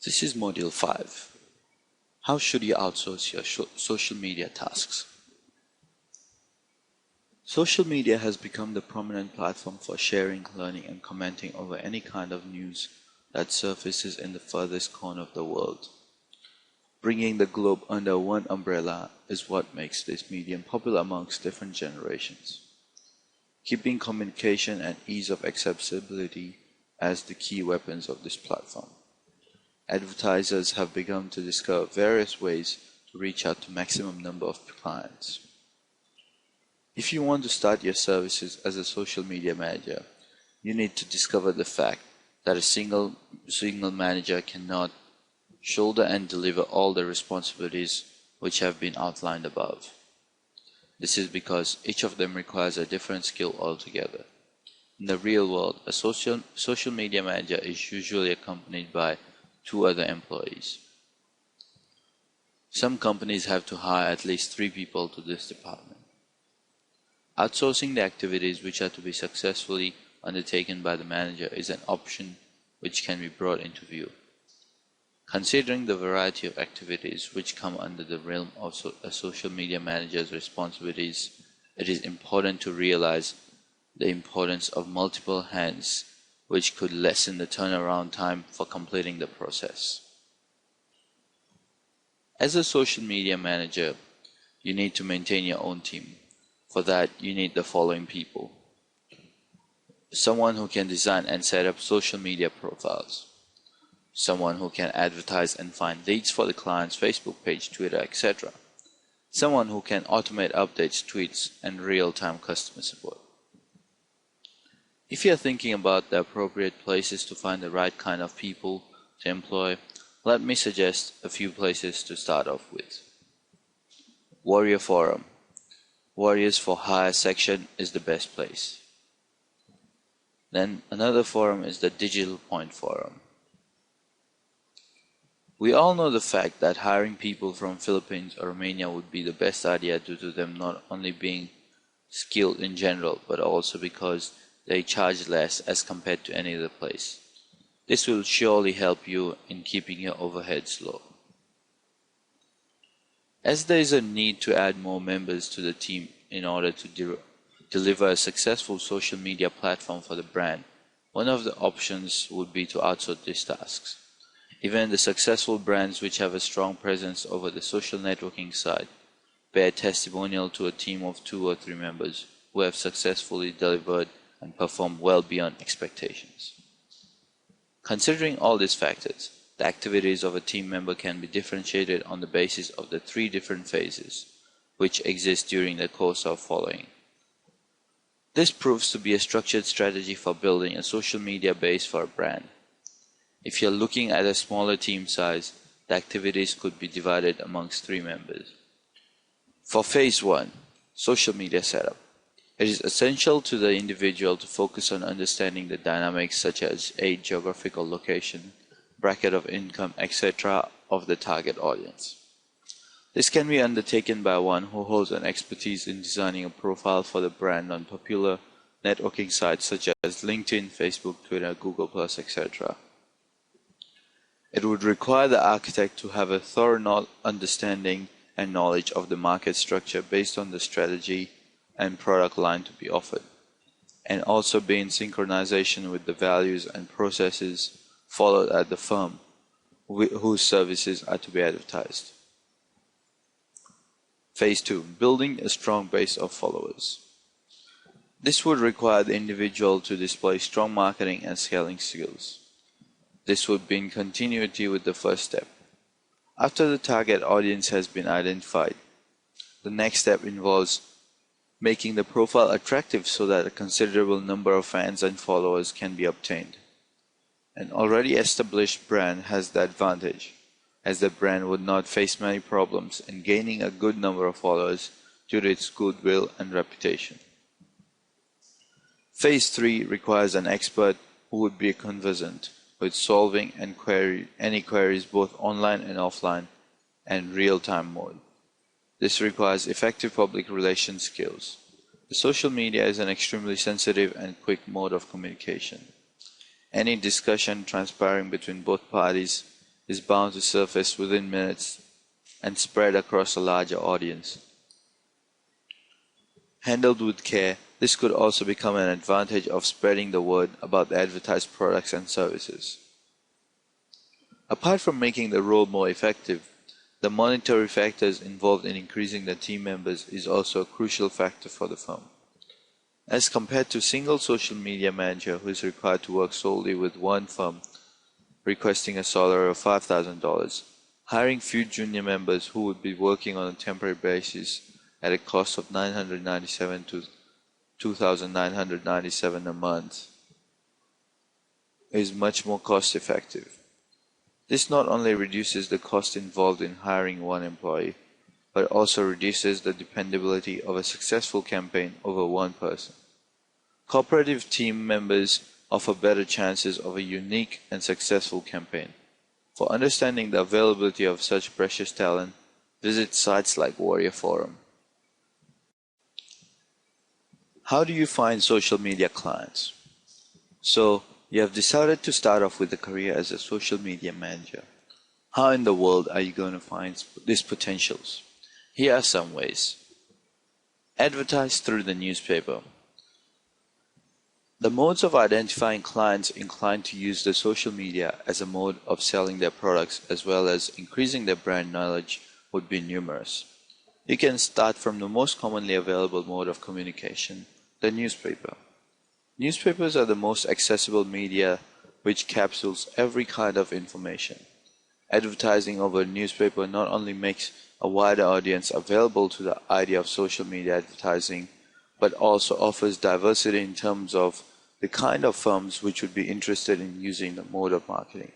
This is Module 5. How should you outsource your social media tasks? Social media has become the prominent platform for sharing, learning, and commenting over any kind of news that surfaces in the furthest corner of the world. Bringing the globe under one umbrella is what makes this medium popular amongst different generations, keeping communication and ease of accessibility as the key weapons of this platform. Advertisers have begun to discover various ways to reach out to maximum number of clients. If you want to start your services as a social media manager, you need to discover the fact that a single manager cannot shoulder and deliver all the responsibilities which have been outlined above. This is because each of them requires a different skill altogether. In the real world, a social media manager is usually accompanied by 2 other employees. Some companies have to hire at least 3 people to this department. Outsourcing the activities which are to be successfully undertaken by the manager is an option which can be brought into view. Considering the variety of activities which come under the realm of a social media manager's responsibilities, it is important to realize the importance of multiple hands, which could lessen the turnaround time for completing the process. As a social media manager, you need to maintain your own team. For that, you need the following people: someone who can design and set up social media profiles, someone who can advertise and find leads for the client's Facebook page, Twitter, etc., someone who can automate updates, tweets, and real-time customer support. If you are thinking about the appropriate places to find the right kind of people to employ, let me suggest a few places to start off with. Warrior Forum. Warriors for Hire section is the best place. Then another forum is the Digital Point Forum. We all know the fact that hiring people from Philippines or Romania would be the best idea due to them not only being skilled in general, but also because they charge less as compared to any other place. This will surely help you in keeping your overheads low. As there is a need to add more members to the team in order to deliver a successful social media platform for the brand, one of the options would be to outsource these tasks. Even the successful brands which have a strong presence over the social networking side bear testimonial to a team of 2 or 3 members who have successfully delivered and performed well beyond expectations. Considering all these factors, the activities of a team member can be differentiated on the basis of the 3 different phases which exist during the course of following. This proves to be a structured strategy for building a social media base for a brand. If you're looking at a smaller team size, the activities could be divided amongst 3 members. For phase 1, social media setup. It is essential to the individual to focus on understanding the dynamics such as age, geographical location, bracket of income, etc. of the target audience. This can be undertaken by one who holds an expertise in designing a profile for the brand on popular networking sites such as LinkedIn, Facebook, Twitter, Google+, etc. It would require the architect to have a thorough understanding and knowledge of the market structure based on the strategy and product line to be offered, and also be in synchronization with the values and processes followed at the firm whose services are to be advertised. Phase 2. Building a strong base of followers. This would require the individual to display strong marketing and scaling skills. This would be in continuity with the first step. After the target audience has been identified, the next step involves making the profile attractive so that a considerable number of fans and followers can be obtained. An already established brand has the advantage, as the brand would not face many problems in gaining a good number of followers due to its goodwill and reputation. Phase 3 requires an expert who would be conversant with solving any queries both online and offline and real-time mode. This requires effective public relations skills. The social media is an extremely sensitive and quick mode of communication. Any discussion transpiring between both parties is bound to surface within minutes and spread across a larger audience. Handled with care, this could also become an advantage of spreading the word about the advertised products and services. Apart from making the role more effective, the monetary factors involved in increasing the team members is also a crucial factor for the firm. As compared to a single social media manager who is required to work solely with one firm, requesting a salary of $5,000, hiring few junior members who would be working on a temporary basis at a cost of $997 to $2,997 a month is much more cost effective. This not only reduces the cost involved in hiring one employee, but also reduces the dependability of a successful campaign over one person. Cooperative team members offer better chances of a unique and successful campaign. For understanding the availability of such precious talent, visit sites like Warrior Forum. How do you find social media clients? So, you have decided to start off with a career as a social media manager. How in the world are you going to find these potentials? Here are some ways. Advertise through the newspaper. The modes of identifying clients inclined to use the social media as a mode of selling their products as well as increasing their brand knowledge would be numerous. You can start from the most commonly available mode of communication, the newspaper. Newspapers are the most accessible media which capsules every kind of information. Advertising over a newspaper not only makes a wider audience available to the idea of social media advertising, but also offers diversity in terms of the kind of firms which would be interested in using the mode of marketing.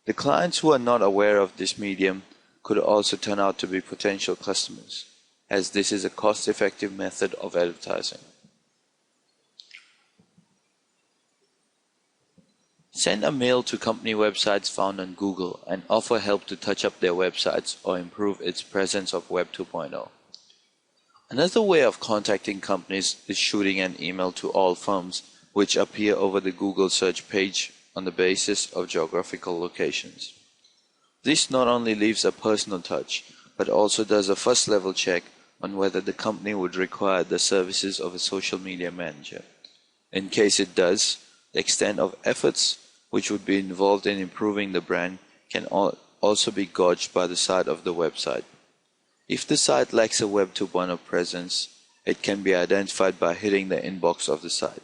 The clients who are not aware of this medium could also turn out to be potential customers, as this is a cost-effective method of advertising. Send a mail to company websites found on Google and offer help to touch up their websites or improve its presence of Web 2.0. Another way of contacting companies is shooting an email to all firms which appear over the Google search page on the basis of geographical locations. This not only leaves a personal touch, but also does a first-level check on whether the company would require the services of a social media manager. In case it does, the extent of efforts which would be involved in improving the brand can also be gauged by the site of the website. If the site lacks a Web 2.0 presence, it can be identified by hitting the inbox of the site.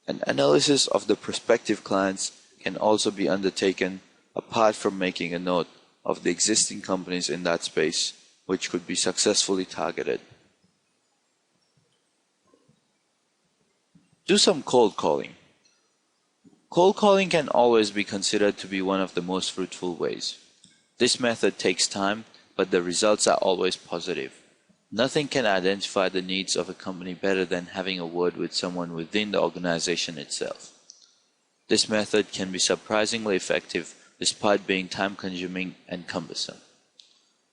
An analysis of the prospective clients can also be undertaken apart from making a note of the existing companies in that space which could be successfully targeted. Do some cold calling. Cold calling can always be considered to be one of the most fruitful ways. This method takes time, but the results are always positive. Nothing can identify the needs of a company better than having a word with someone within the organization itself. This method can be surprisingly effective despite being time-consuming and cumbersome.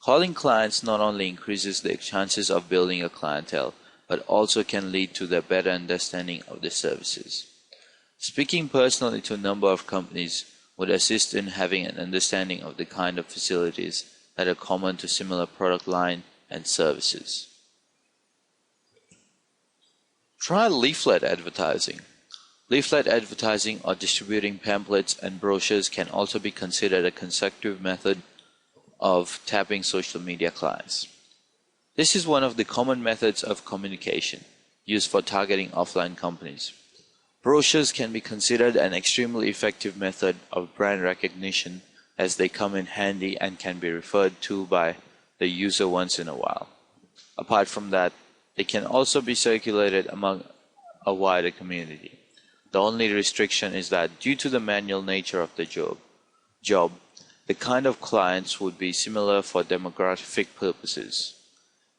Calling clients not only increases the chances of building a clientele, but also can lead to the better understanding of the services. Speaking personally to a number of companies would assist in having an understanding of the kind of facilities that are common to similar product line and services. Try leaflet advertising. Leaflet advertising or distributing pamphlets and brochures can also be considered a consecutive method of tapping social media clients. This is one of the common methods of communication used for targeting offline companies. Brochures can be considered an extremely effective method of brand recognition as they come in handy and can be referred to by the user once in a while. Apart from that, they can also be circulated among a wider community. The only restriction is that due to the manual nature of the job, the kind of clients would be similar for demographic purposes.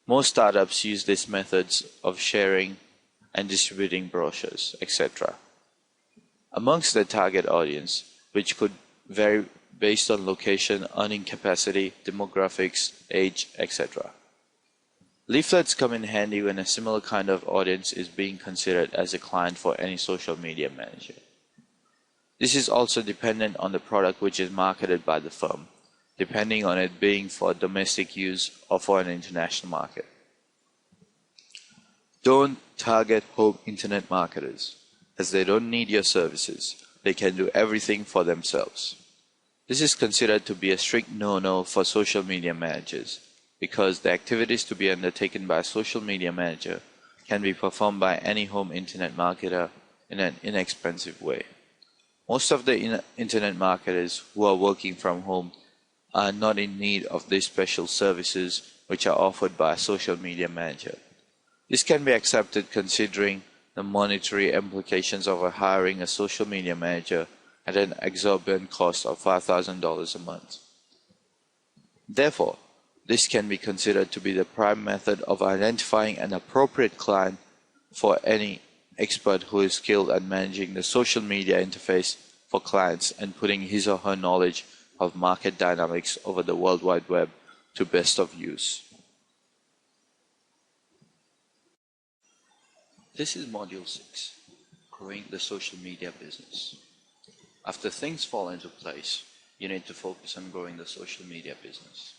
Most startups use these methods of sharing and distributing brochures, etc. amongst their target audience, which could vary based on location, earning capacity, demographics, age, etc. Leaflets come in handy when a similar kind of audience is being considered as a client for any social media manager. This is also dependent on the product which is marketed by the firm, depending on it being for domestic use or for an international market. Don't target home internet marketers, as they don't need your services. They can do everything for themselves. This is considered to be a strict no-no for social media managers, because the activities to be undertaken by a social media manager can be performed by any home internet marketer in an inexpensive way. Most of the internet marketers who are working from home are not in need of these special services which are offered by a social media manager. This can be accepted considering the monetary implications of hiring a social media manager at an exorbitant cost of $5,000 a month. Therefore, this can be considered to be the prime method of identifying an appropriate client for any expert who is skilled at managing the social media interface for clients and putting his or her knowledge of market dynamics over the World Wide Web to best of use. This is Module 6, Growing the Social Media Business. After things fall into place, you need to focus on growing the social media business.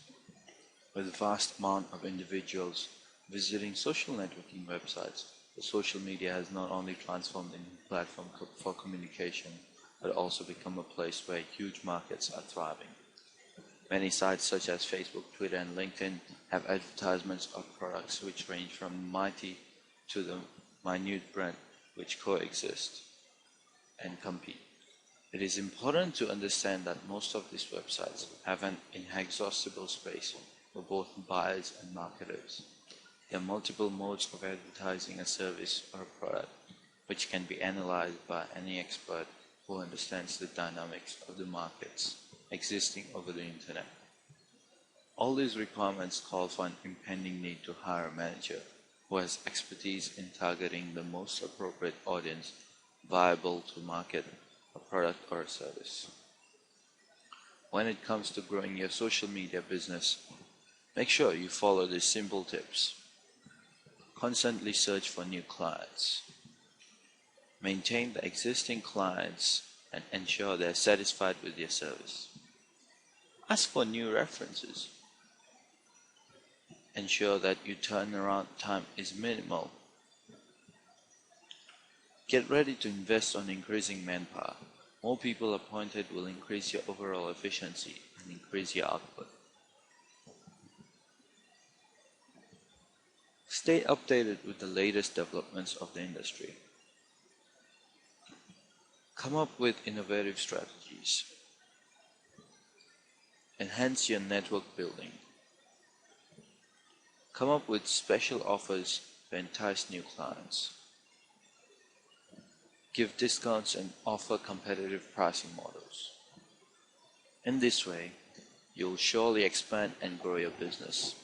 With a vast amount of individuals visiting social networking websites, the social media has not only transformed into a platform for communication, but also become a place where huge markets are thriving. Many sites such as Facebook, Twitter, and LinkedIn have advertisements of products which range from mighty to the minute brand which coexist and compete. It is important to understand that most of these websites have an inexhaustible space for both buyers and marketers. There are multiple modes of advertising a service or a product, which can be analyzed by any expert who understands the dynamics of the markets existing over the internet. All these requirements call for an impending need to hire a manager who has expertise in targeting the most appropriate audience viable to market a product or a service. When it comes to growing your social media business, make sure you follow these simple tips. Constantly search for new clients. Maintain the existing clients and ensure they are satisfied with your service. Ask for new references. Ensure that your turnaround time is minimal. Get ready to invest on increasing manpower. More people appointed will increase your overall efficiency and increase your output. Stay updated with the latest developments of the industry. Come up with innovative strategies. Enhance your network building. Come up with special offers to entice new clients. Give discounts and offer competitive pricing models. In this way, you'll surely expand and grow your business.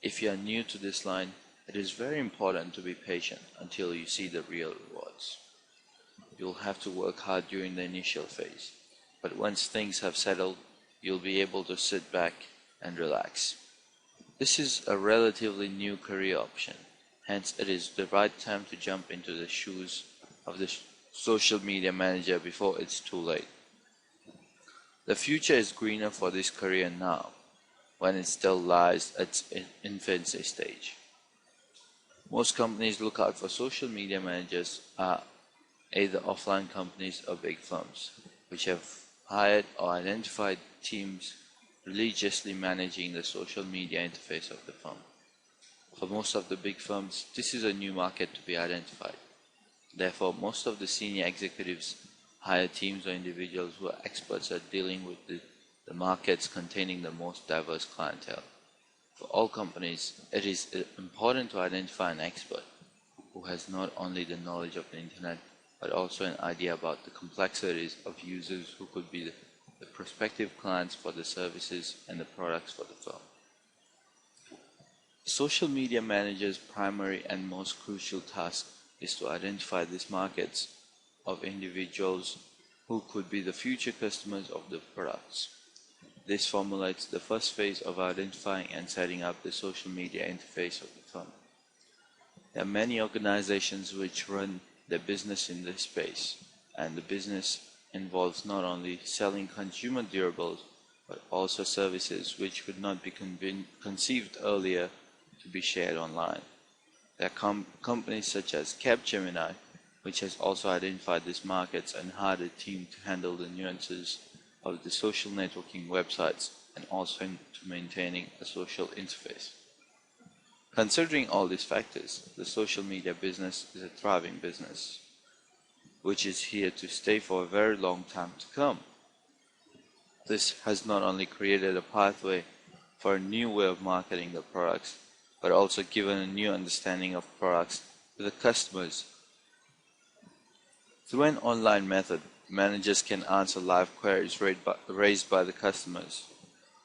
If you are new to this line, it is very important to be patient until you see the real rewards. You'll have to work hard during the initial phase, but once things have settled, you'll be able to sit back and relax. This is a relatively new career option, hence it is the right time to jump into the shoes of the social media manager before it's too late. The future is greener for this career now, when it still lies at its infancy stage. Most companies look out for social media managers are either offline companies or big firms, which have hired or identified teams religiously managing the social media interface of the firm. For most of the big firms, this is a new market to be identified. Therefore, most of the senior executives hire teams or individuals who are experts at dealing with the markets containing the most diverse clientele. For all companies, it is important to identify an expert who has not only the knowledge of the internet, but also an idea about the complexities of users who could be the prospective clients for the services and the products for the firm. Social media manager's primary and most crucial task is to identify these markets of individuals who could be the future customers of the products. This formulates the first phase of identifying and setting up the social media interface of the firm. There are many organizations which run their business in this space, and the business involves not only selling consumer durables, but also services which could not be conceived earlier to be shared online. There are companies such as Capgemini, which has also identified these markets and hired a team to handle the nuances of the social networking websites and also to maintaining a social interface. Considering all these factors, the social media business is a thriving business, which is here to stay for a very long time to come. This has not only created a pathway for a new way of marketing the products, but also given a new understanding of products to the customers. Through an online method, managers can answer live queries raised by the customers,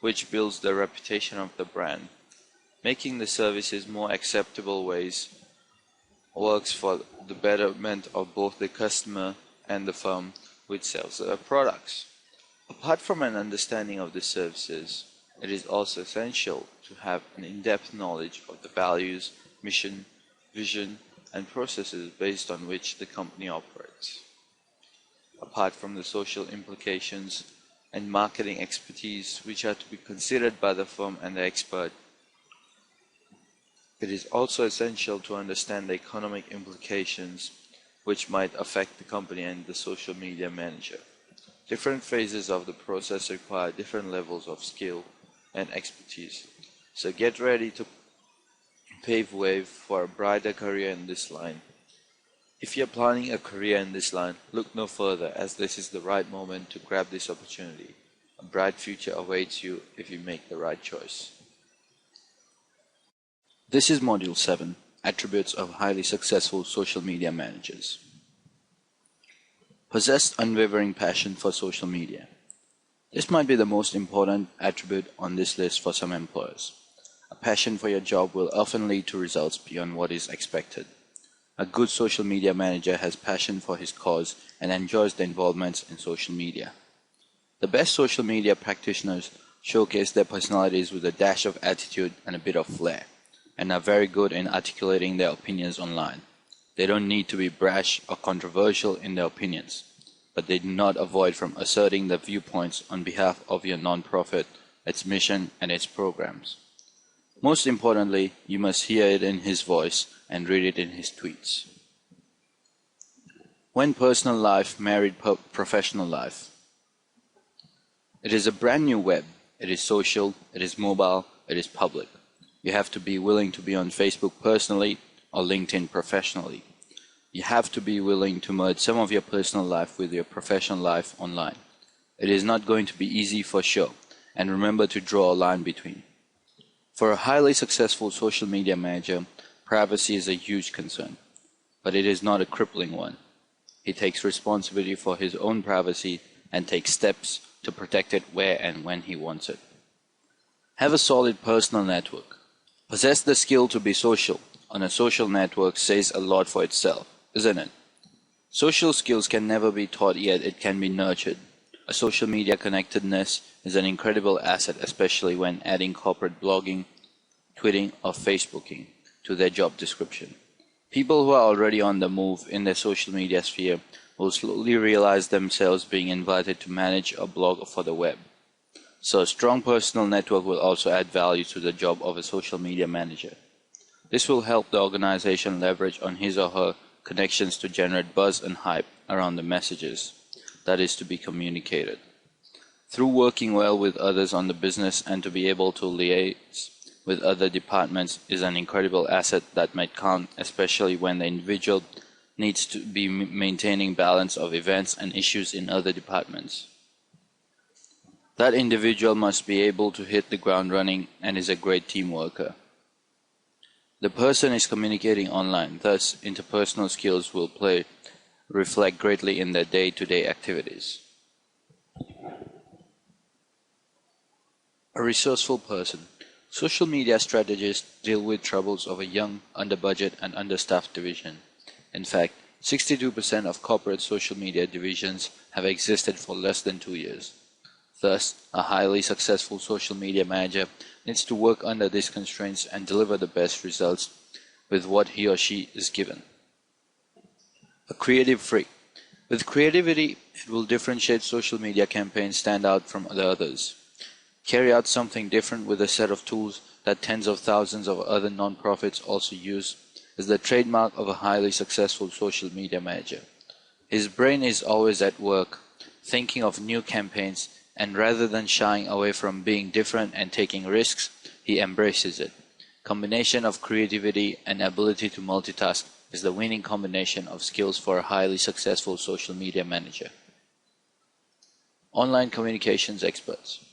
which builds the reputation of the brand. Making the services more acceptable ways works for the betterment of both the customer and the firm which sells their products. Apart from an understanding of the services, it is also essential to have an in-depth knowledge of the values, mission, vision, and processes based on which the company operates. Apart from the social implications and marketing expertise which are to be considered by the firm and the expert, it is also essential to understand the economic implications which might affect the company and the social media manager. Different phases of the process require different levels of skill and expertise. So get ready to pave way for a brighter career in this line. If you're planning a career in this line, look no further, as this is the right moment to grab this opportunity. A bright future awaits you if you make the right choice. This is Module 7, Attributes of Highly Successful Social Media Managers. Possess unwavering passion for social media. This might be the most important attribute on this list for some employers. A passion for your job will often lead to results beyond what is expected. A good social media manager has passion for his cause and enjoys the involvements in social media. The best social media practitioners showcase their personalities with a dash of attitude and a bit of flair, and are very good in articulating their opinions online. They don't need to be brash or controversial in their opinions, but they do not avoid from asserting their viewpoints on behalf of your non-profit, its mission, and its programs. Most importantly, you must hear it in his voice and read it in his tweets. When personal life married professional life. It is a brand new web. It is social, it is mobile, it is public. You have to be willing to be on Facebook personally or LinkedIn professionally. You have to be willing to merge some of your personal life with your professional life online. It is not going to be easy for sure, and remember to draw a line between. For a highly successful social media manager, privacy is a huge concern, but it is not a crippling one. He takes responsibility for his own privacy and takes steps to protect it where and when he wants it. Have a solid personal network. Possess the skill to be social on a social network says a lot for itself, isn't it? Social skills can never be taught, yet it can be nurtured. A social media connectedness is an incredible asset, especially when adding corporate blogging, tweeting, or Facebooking to their job description. People who are already on the move in their social media sphere will slowly realize themselves being invited to manage or blog for the web. So a strong personal network will also add value to the job of a social media manager. This will help the organization leverage on his or her connections to generate buzz and hype around the messages that is to be communicated. Through working well with others on the business and to be able to liaise with other departments is an incredible asset that might count, especially when the individual needs to be maintaining balance of events and issues in other departments. That individual must be able to hit the ground running and is a great team worker. The person is communicating online, thus interpersonal skills will reflect greatly in their day-to-day activities. A resourceful person. Social media strategists deal with troubles of a young, under-budget and understaffed division. In fact, 62% of corporate social media divisions have existed for less than 2 years. Thus, a highly successful social media manager needs to work under these constraints and deliver the best results with what he or she is given. A creative freak. With creativity, it will differentiate social media campaigns stand out from the others. Carry out something different with a set of tools that tens of thousands of other nonprofits also use is the trademark of a highly successful social media manager. His brain is always at work, thinking of new campaigns, and rather than shying away from being different and taking risks, he embraces it. Combination of creativity and ability to multitask is the winning combination of skills for a highly successful social media manager. Online communications experts.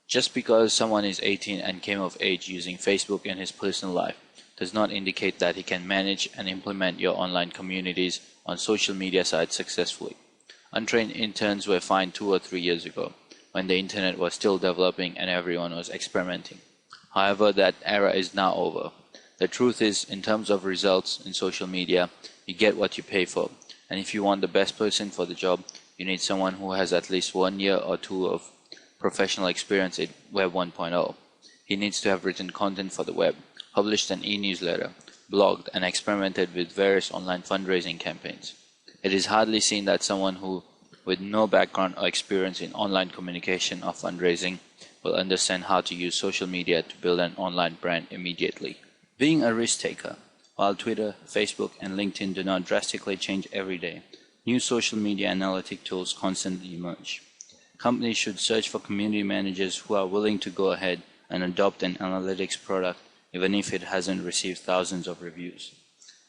Just because someone is 18 and came of age using Facebook in his personal life does not indicate that he can manage and implement your online communities on social media sites successfully. Untrained interns were fined 2 or 3 years ago, when the internet was still developing and everyone was experimenting. However, that era is now over. The truth is, in terms of results in social media, you get what you pay for, and if you want the best person for the job, you need someone who has at least 1 year or 2 of professional experience in Web 1.0. He needs to have written content for the web, published an e-newsletter, blogged, and experimented with various online fundraising campaigns. It is hardly seen that someone who, with no background or experience in online communication or fundraising, will understand how to use social media to build an online brand immediately. Being a risk taker. While Twitter, Facebook, and LinkedIn do not drastically change every day, new social media analytic tools constantly emerge. Companies should search for community managers who are willing to go ahead and adopt an analytics product even if it hasn't received thousands of reviews.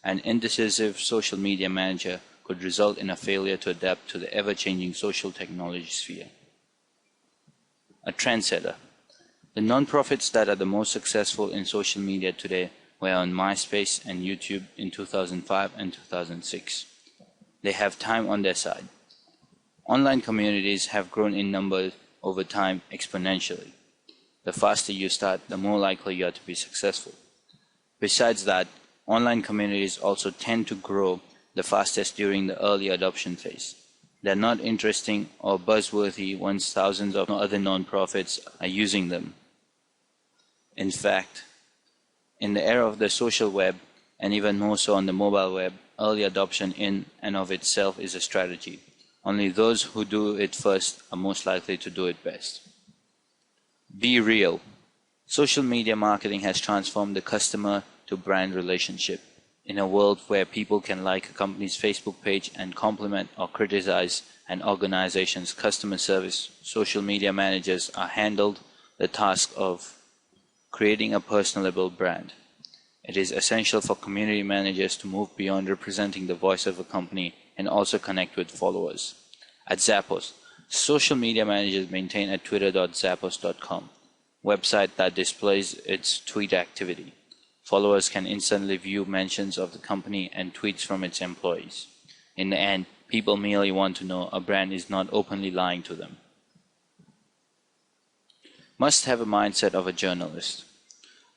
An indecisive social media manager could result in a failure to adapt to the ever-changing social technology sphere. A trendsetter. The nonprofits that are the most successful in social media today were on MySpace and YouTube in 2005 and 2006. They have time on their side. Online communities have grown in numbers over time exponentially. The faster you start, the more likely you are to be successful. Besides that, online communities also tend to grow the fastest during the early adoption phase. They're not interesting or buzzworthy once thousands of other nonprofits are using them. In fact, in the era of the social web, and even more so on the mobile web, early adoption in and of itself is a strategy. Only those who do it first are most likely to do it best. Be real. Social media marketing has transformed the customer to brand relationship. In a world where people can like a company's Facebook page and compliment or criticize an organization's customer service, social media managers are handled the task of creating a personable brand. It is essential for community managers to move beyond representing the voice of a company and also connect with followers. At Zappos, social media managers maintain a twitter.zappos.com website that displays its tweet activity. Followers can instantly view mentions of the company and tweets from its employees. In the end, people merely want to know a brand is not openly lying to them. Must have a mindset of a journalist.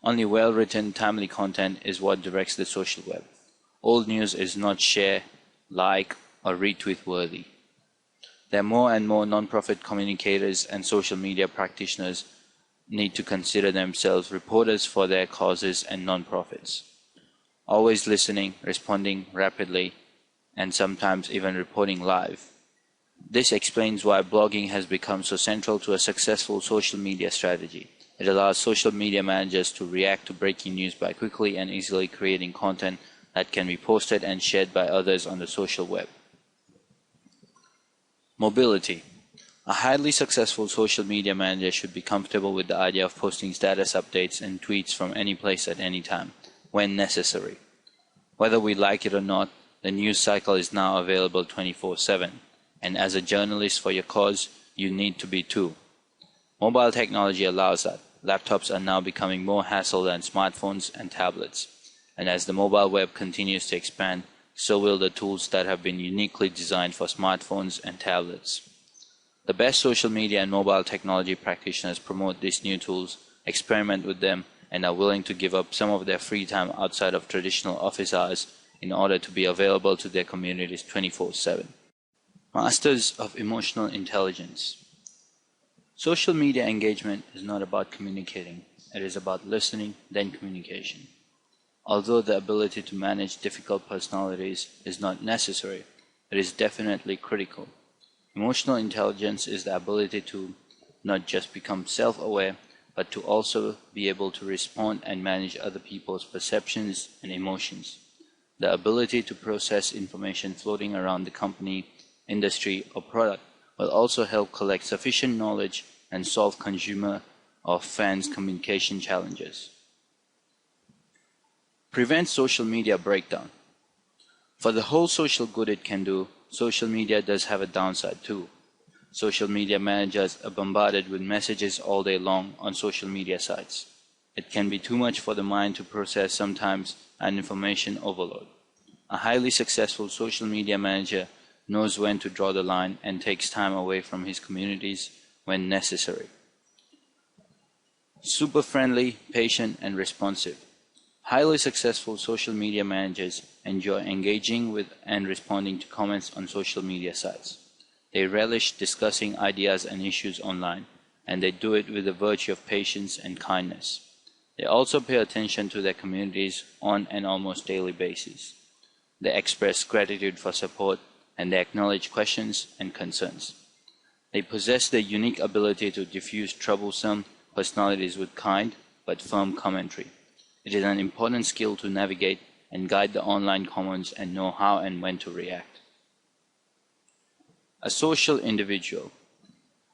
Only well-written, timely content is what directs the social web. Old news is not share, like, or retweet worthy. There are more and more non-profit communicators and social media practitioners need to consider themselves reporters for their causes and non-profits. Always listening, responding rapidly, and sometimes even reporting live. This explains why blogging has become so central to a successful social media strategy. It allows social media managers to react to breaking news by quickly and easily creating content that can be posted and shared by others on the social web. Mobility. A highly successful social media manager should be comfortable with the idea of posting status updates and tweets from any place at any time, when necessary. Whether we like it or not, the news cycle is now available 24/7, and as a journalist for your cause, you need to be too. Mobile technology allows that. Laptops are now becoming more hassle than smartphones and tablets, and as the mobile web continues to expand, so will the tools that have been uniquely designed for smartphones and tablets. The best social media and mobile technology practitioners promote these new tools, experiment with them, and are willing to give up some of their free time outside of traditional office hours in order to be available to their communities 24/7. Masters of emotional intelligence. Social media engagement is not about communicating. It is about listening, then communication. Although the ability to manage difficult personalities is not necessary, it is definitely critical. Emotional intelligence is the ability to not just become self-aware, but to also be able to respond and manage other people's perceptions and emotions. The ability to process information floating around the company, industry, or product will also help collect sufficient knowledge and solve consumer or fans' communication challenges. Prevent social media breakdown. For the whole social good it can do, social media does have a downside too. Social media managers are bombarded with messages all day long on social media sites. It can be too much for the mind to process sometimes, and information overload. A highly successful social media manager knows when to draw the line and takes time away from his communities when necessary. Super friendly, patient, and responsive. Highly successful social media managers enjoy engaging with and responding to comments on social media sites. They relish discussing ideas and issues online, and they do it with the virtue of patience and kindness. They also pay attention to their communities on an almost daily basis. They express gratitude for support, and they acknowledge questions and concerns. They possess the unique ability to diffuse troublesome personalities with kind but firm commentary. It is an important skill to navigate and guide the online commons and know how and when to react. A social individual.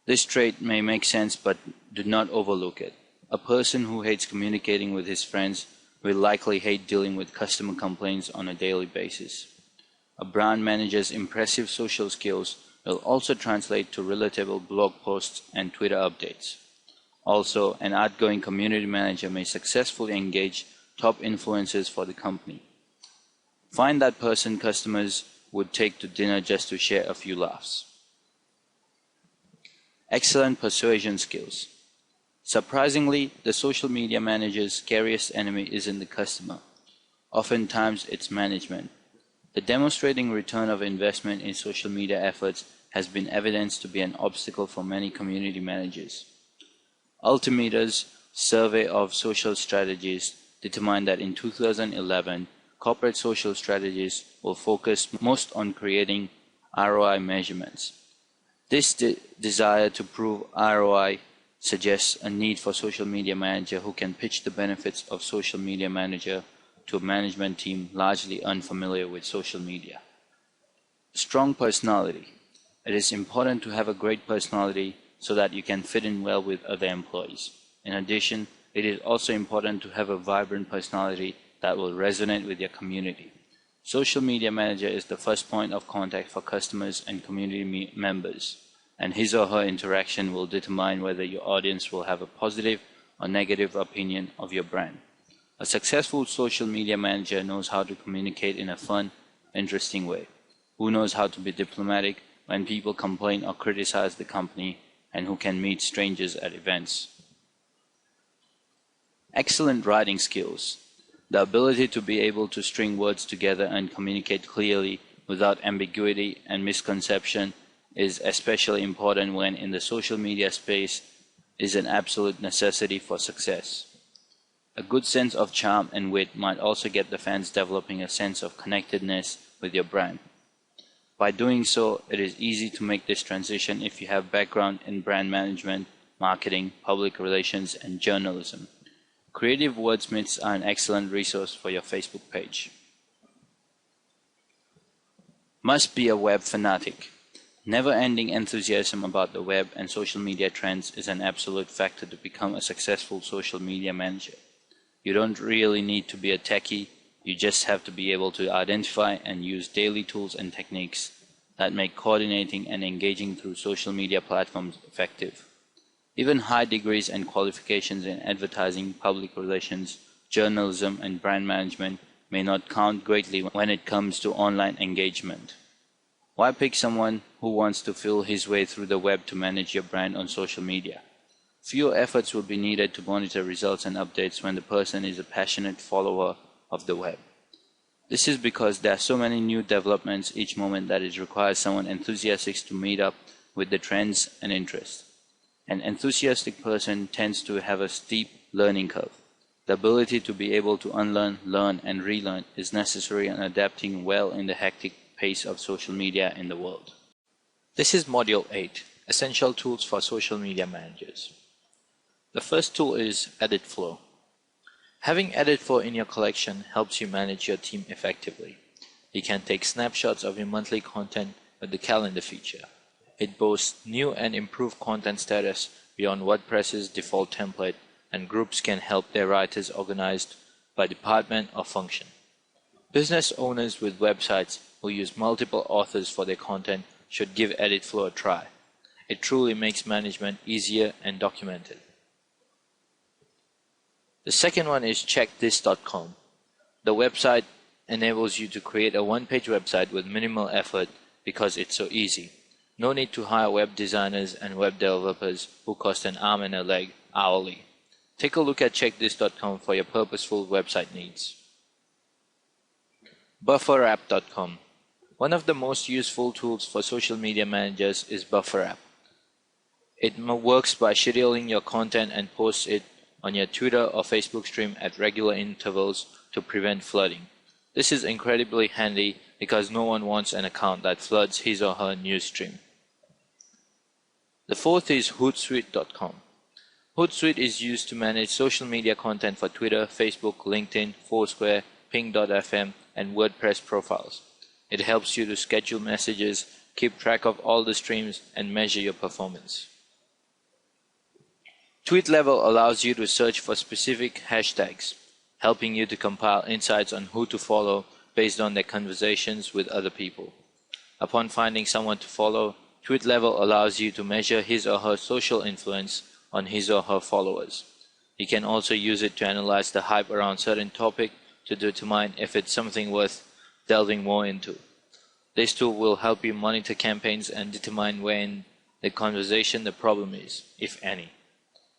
This trait may make sense, but do not overlook it. A person who hates communicating with his friends will likely hate dealing with customer complaints on a daily basis. A brand manager's impressive social skills will also translate to relatable blog posts and Twitter updates. Also, an outgoing community manager may successfully engage top influencers for the company. Find that person customers would take to dinner just to share a few laughs. Excellent persuasion skills. Surprisingly, the social media manager's scariest enemy isn't the customer. Oftentimes, it's management. The demonstrating return of investment in social media efforts has been evidenced to be an obstacle for many community managers. Altimeter's survey of social strategies determined that in 2011, corporate social strategies will focus most on creating ROI measurements. This desire to prove ROI suggests a need for social media manager who can pitch the benefits of social media manager to a management team largely unfamiliar with social media. Strong personality. It is important to have a great personality so that you can fit in well with other employees. In addition, it is also important to have a vibrant personality that will resonate with your community. Social media manager is the first point of contact for customers and community members, and his or her interaction will determine whether your audience will have a positive or negative opinion of your brand. A successful social media manager knows how to communicate in a fun, interesting way, who knows how to be diplomatic when people complain or criticize the company, and who can meet strangers at events. Excellent writing skills. The ability to be able to string words together and communicate clearly without ambiguity and misconception is especially important when in the social media space is an absolute necessity for success. A good sense of charm and wit might also get the fans developing a sense of connectedness with your brand. By doing so, it is easy to make this transition if you have background in brand management, marketing, public relations, and journalism. Creative wordsmiths are an excellent resource for your Facebook page. Must be a web fanatic. Never-ending enthusiasm about the web and social media trends is an absolute factor to become a successful social media manager. You don't really need to be a techie, you just have to be able to identify and use daily tools and techniques that make coordinating and engaging through social media platforms effective. Even high degrees and qualifications in advertising, public relations, journalism, and brand management may not count greatly when it comes to online engagement. Why pick someone who wants to feel his way through the web to manage your brand on social media? Fewer efforts will be needed to monitor results and updates when the person is a passionate follower of the web. This is because there are so many new developments each moment that it requires someone enthusiastic to meet up with the trends and interests. An enthusiastic person tends to have a steep learning curve. The ability to be able to unlearn, learn, and relearn is necessary in adapting well in the hectic pace of social media in the world. This is Module 8, Essential Tools for Social Media Managers. The first tool is Edit Flow. Having Edit Flow in your collection helps you manage your team effectively. You can take snapshots of your monthly content with the calendar feature. It boasts new and improved content status beyond WordPress's default template, and groups can help their writers organized by department or function. Business owners with websites who use multiple authors for their content should give Edit Flow a try. It truly makes management easier and documented. The second one is checkthis.com. The website enables you to create a one-page website with minimal effort because it's so easy. No need to hire web designers and web developers who cost an arm and a leg hourly. Take a look at checkthis.com for your purposeful website needs. Bufferapp.com. One of the most useful tools for social media managers is Bufferapp. It works by scheduling your content and posts it on your Twitter or Facebook stream at regular intervals to prevent flooding. This is incredibly handy because no one wants an account that floods his or her news stream. The fourth is Hootsuite.com. Hootsuite is used to manage social media content for Twitter, Facebook, LinkedIn, Foursquare, Ping.fm, and WordPress profiles. It helps you to schedule messages, keep track of all the streams, and measure your performance. TweetLevel allows you to search for specific hashtags, helping you to compile insights on who to follow based on their conversations with other people. Upon finding someone to follow, TweetLevel allows you to measure his or her social influence on his or her followers. You can also use it to analyze the hype around a certain topic to determine if it's something worth delving more into. This tool will help you monitor campaigns and determine where in the conversation the problem is, if any.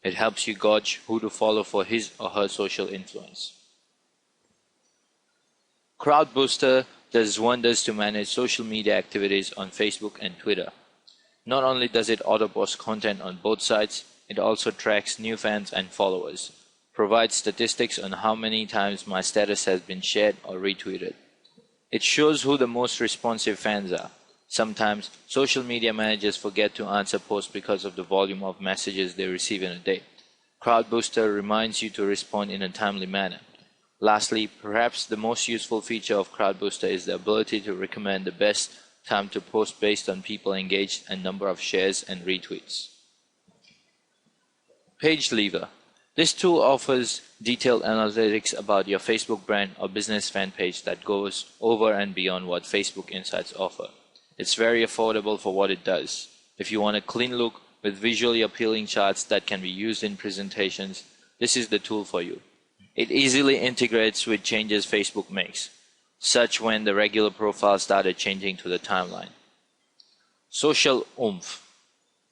It helps you gauge who to follow for his or her social influence. CrowdBooster does wonders to manage social media activities on Facebook and Twitter. Not only does it auto-post content on both sites, it also tracks new fans and followers, provides statistics on how many times my status has been shared or retweeted. It shows who the most responsive fans are. Sometimes, social media managers forget to answer posts because of the volume of messages they receive in a day. CrowdBooster reminds you to respond in a timely manner. Lastly, perhaps the most useful feature of CrowdBooster is the ability to recommend the best time to post based on people engaged and number of shares and retweets. PageLever. This tool offers detailed analytics about your Facebook brand or business fan page that goes over and beyond what Facebook Insights offer. It's very affordable for what it does. If you want a clean look with visually appealing charts that can be used in presentations, this is the tool for you. It easily integrates with changes Facebook makes, such when the regular profile started changing to the timeline. Social Oomph.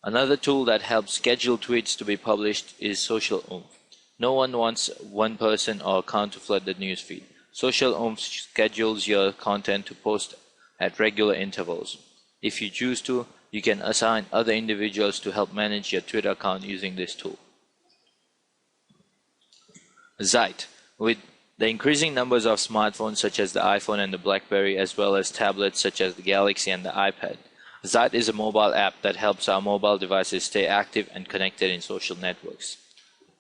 Another tool that helps schedule tweets to be published is Social Oomph. No one wants one person or account to flood the newsfeed. Social Oomph schedules your content to post at regular intervals. If you choose to, you can assign other individuals to help manage your Twitter account using this tool. Zite. With the increasing numbers of smartphones such as the iPhone and the BlackBerry, as well as tablets such as the Galaxy and the iPad, Zite is a mobile app that helps our mobile devices stay active and connected in social networks.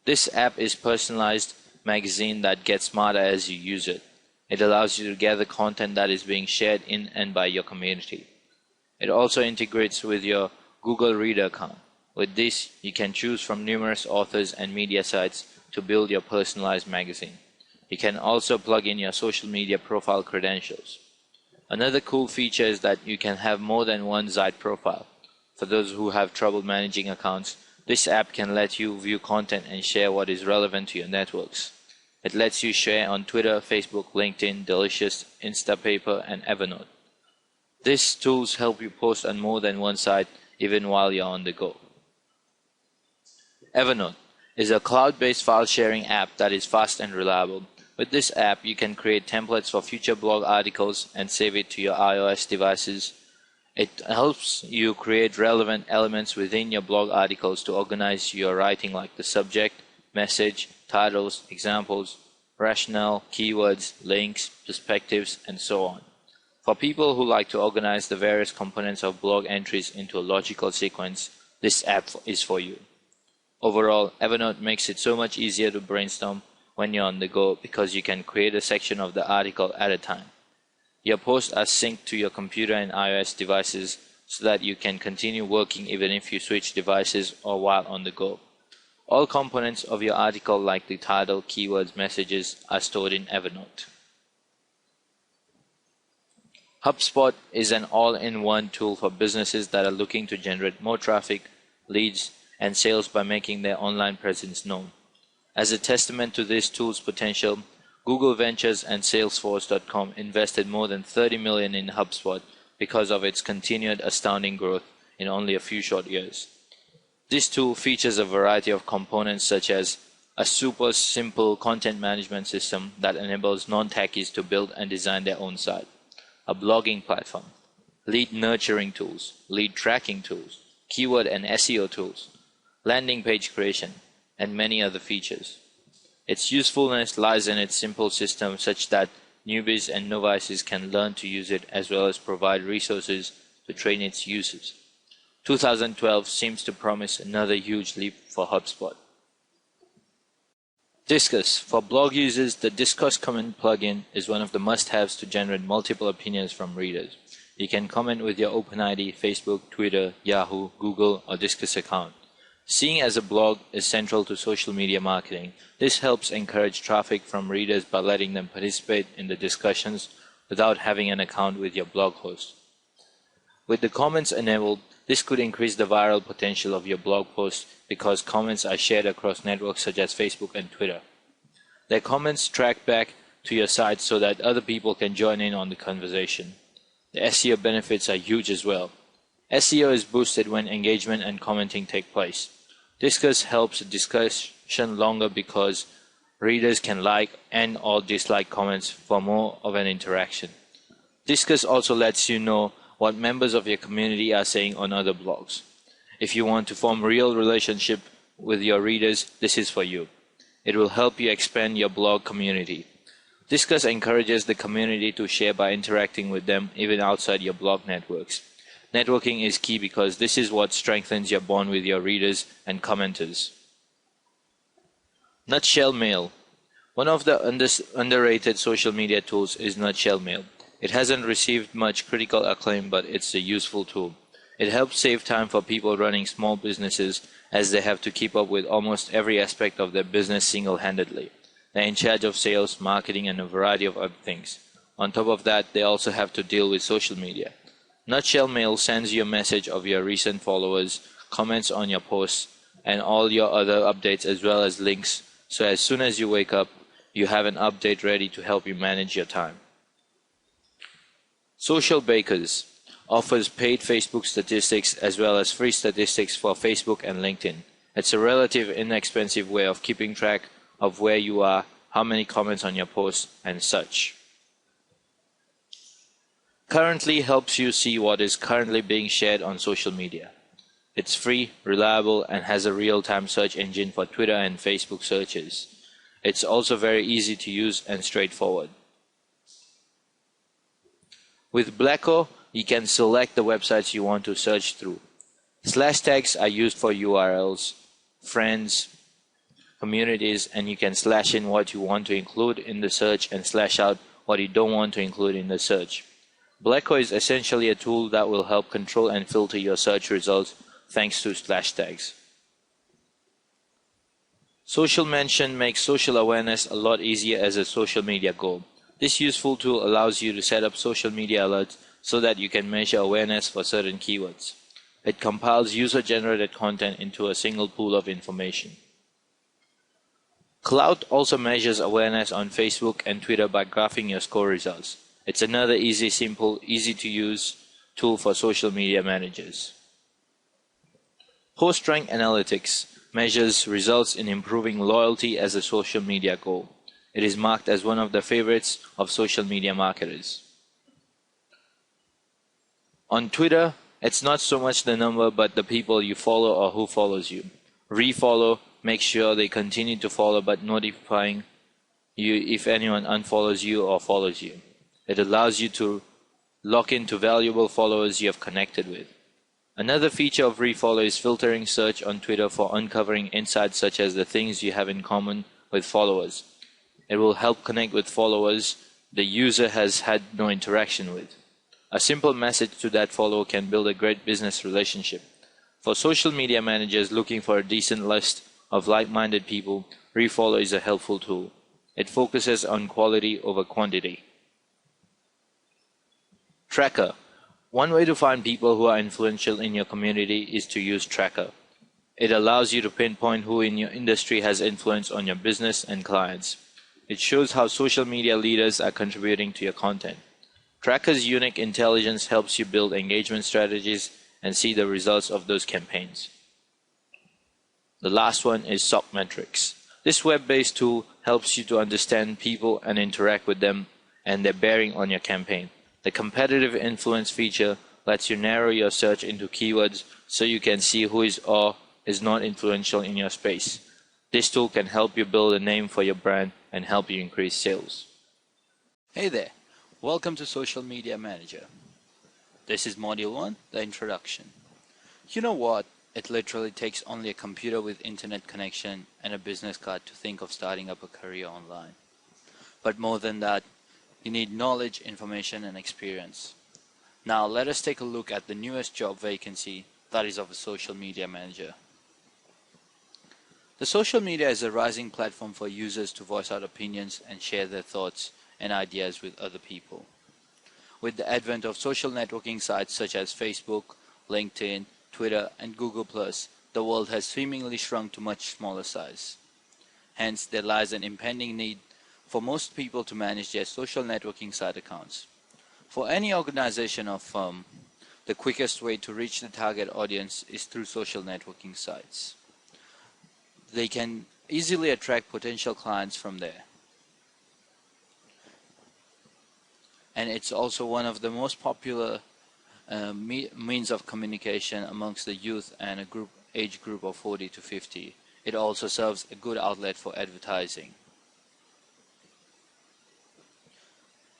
This app is a personalized magazine that gets smarter as you use it. It allows you to gather content that is being shared in and by your community. It also integrates with your Google Reader account. With this, you can choose from numerous authors and media sites to build your personalized magazine. You can also plug in your social media profile credentials. Another cool feature is that you can have more than one Zite profile. For those who have trouble managing accounts, this app can let you view content and share what is relevant to your networks. It lets you share on Twitter, Facebook, LinkedIn, Delicious, Instapaper, and Evernote. These tools help you post on more than one site even while you're on the go. Evernote is a cloud-based file sharing app that is fast and reliable. With this app, you can create templates for future blog articles and save it to your iOS devices. It helps you create relevant elements within your blog articles to organize your writing, like the subject, message, titles, examples, rationale, keywords, links, perspectives, and so on. For people who like to organize the various components of blog entries into a logical sequence, this app is for you. Overall, Evernote makes it so much easier to brainstorm when you're on the go because you can create a section of the article at a time. Your posts are synced to your computer and iOS devices so that you can continue working even if you switch devices or while on the go. All components of your article like the title, keywords, messages are stored in Evernote. HubSpot is an all-in-one tool for businesses that are looking to generate more traffic, leads, and sales by making their online presence known. As a testament to this tool's potential, Google Ventures and Salesforce.com invested more than $30 million in HubSpot because of its continued astounding growth in only a few short years. This tool features a variety of components such as a super simple content management system that enables non-techies to build and design their own site, a blogging platform, lead nurturing tools, lead tracking tools, keyword and SEO tools, landing page creation, and many other features. Its usefulness lies in its simple system such that newbies and novices can learn to use it as well as provide resources to train its users. 2012 seems to promise another huge leap for HubSpot. Disqus. For blog users, the Disqus comment plugin is one of the must-haves to generate multiple opinions from readers. You can comment with your OpenID, Facebook, Twitter, Yahoo, Google, or Disqus account. Seeing as a blog is central to social media marketing, this helps encourage traffic from readers by letting them participate in the discussions without having an account with your blog host. With the comments enabled, this could increase the viral potential of your blog post because comments are shared across networks such as Facebook and Twitter. Their comments track back to your site so that other people can join in on the conversation. The SEO benefits are huge as well. SEO is boosted when engagement and commenting take place. Disqus helps discussion longer because readers can like and or dislike comments for more of an interaction. Disqus also lets you know what members of your community are saying on other blogs. If you want to form real relationship with your readers, this is for you. It will help you expand your blog community. Disqus encourages the community to share by interacting with them even outside your blog networks. Networking is key because this is what strengthens your bond with your readers and commenters. Nutshell Mail. One of the underrated social media tools is Nutshell Mail. It hasn't received much critical acclaim, but it's a useful tool. It helps save time for people running small businesses as they have to keep up with almost every aspect of their business single-handedly. They're in charge of sales, marketing, and a variety of other things. On top of that, they also have to deal with social media. Nutshell Mail sends you a message of your recent followers, comments on your posts, and all your other updates as well as links, so as soon as you wake up, you have an update ready to help you manage your time. Social Bakers offers paid Facebook statistics as well as free statistics for Facebook and LinkedIn. It's a relatively inexpensive way of keeping track of where you are, how many comments on your posts, and such. Currently helps you see what is currently being shared on social media. It's free, reliable, and has a real-time search engine for Twitter and Facebook searches. It's also very easy to use and straightforward. With Blacko, you can select the websites you want to search through. Slash tags are used for URLs, friends, communities, and you can slash in what you want to include in the search and slash out what you don't want to include in the search. Blacko is essentially a tool that will help control and filter your search results thanks to slash tags. Social Mention makes social awareness a lot easier as a social media goal. This useful tool allows you to set up social media alerts so that you can measure awareness for certain keywords. It compiles user-generated content into a single pool of information. Cloud also measures awareness on Facebook and Twitter by graphing your score results. It's another easy, simple, easy-to-use tool for social media managers. PostRank Analytics measures results in improving loyalty as a social media goal. It is marked as one of the favorites of social media marketers. On Twitter, it's not so much the number but the people you follow or who follows you. Refollow makes sure they continue to follow but notifying you if anyone unfollows you or follows you. It allows you to lock into valuable followers you have connected with. Another feature of Refollow is filtering search on Twitter for uncovering insights such as the things you have in common with followers. It will help connect with followers the user has had no interaction with. A simple message to that follower can build a great business relationship. For social media managers looking for a decent list of like-minded people, Refollow is a helpful tool. It focuses on quality over quantity. Tracker. One way to find people who are influential in your community is to use Tracker. It allows you to pinpoint who in your industry has influence on your business and clients. It shows how social media leaders are contributing to your content. Tracker's unique intelligence helps you build engagement strategies and see the results of those campaigns. The last one is SOC Metrics. This web-based tool helps you to understand people and interact with them and their bearing on your campaign. The competitive influence feature lets you narrow your search into keywords so you can see who is or is not influential in your space. This tool can help you build a name for your brand and help you increase sales. Hey there, welcome to Social Media Manager. This is Module 1, the introduction. You know what? It literally takes only a computer with internet connection and a business card to think of starting up a career online. But more than that, you need knowledge, information, and experience. Now let us take a look at the newest job vacancy, that is of a social media manager. The social media is a rising platform for users to voice out opinions and share their thoughts and ideas with other people. With the advent of social networking sites such as Facebook, LinkedIn, Twitter, and Google+, the world has seemingly shrunk to much smaller size. Hence, there lies an impending need for most people to manage their social networking site accounts. For any organization or firm, the quickest way to reach the target audience is through social networking sites. They can easily attract potential clients from there. And it's also one of the most popular means of communication amongst the youth and a age group of 40 to 50. It also serves a good outlet for advertising.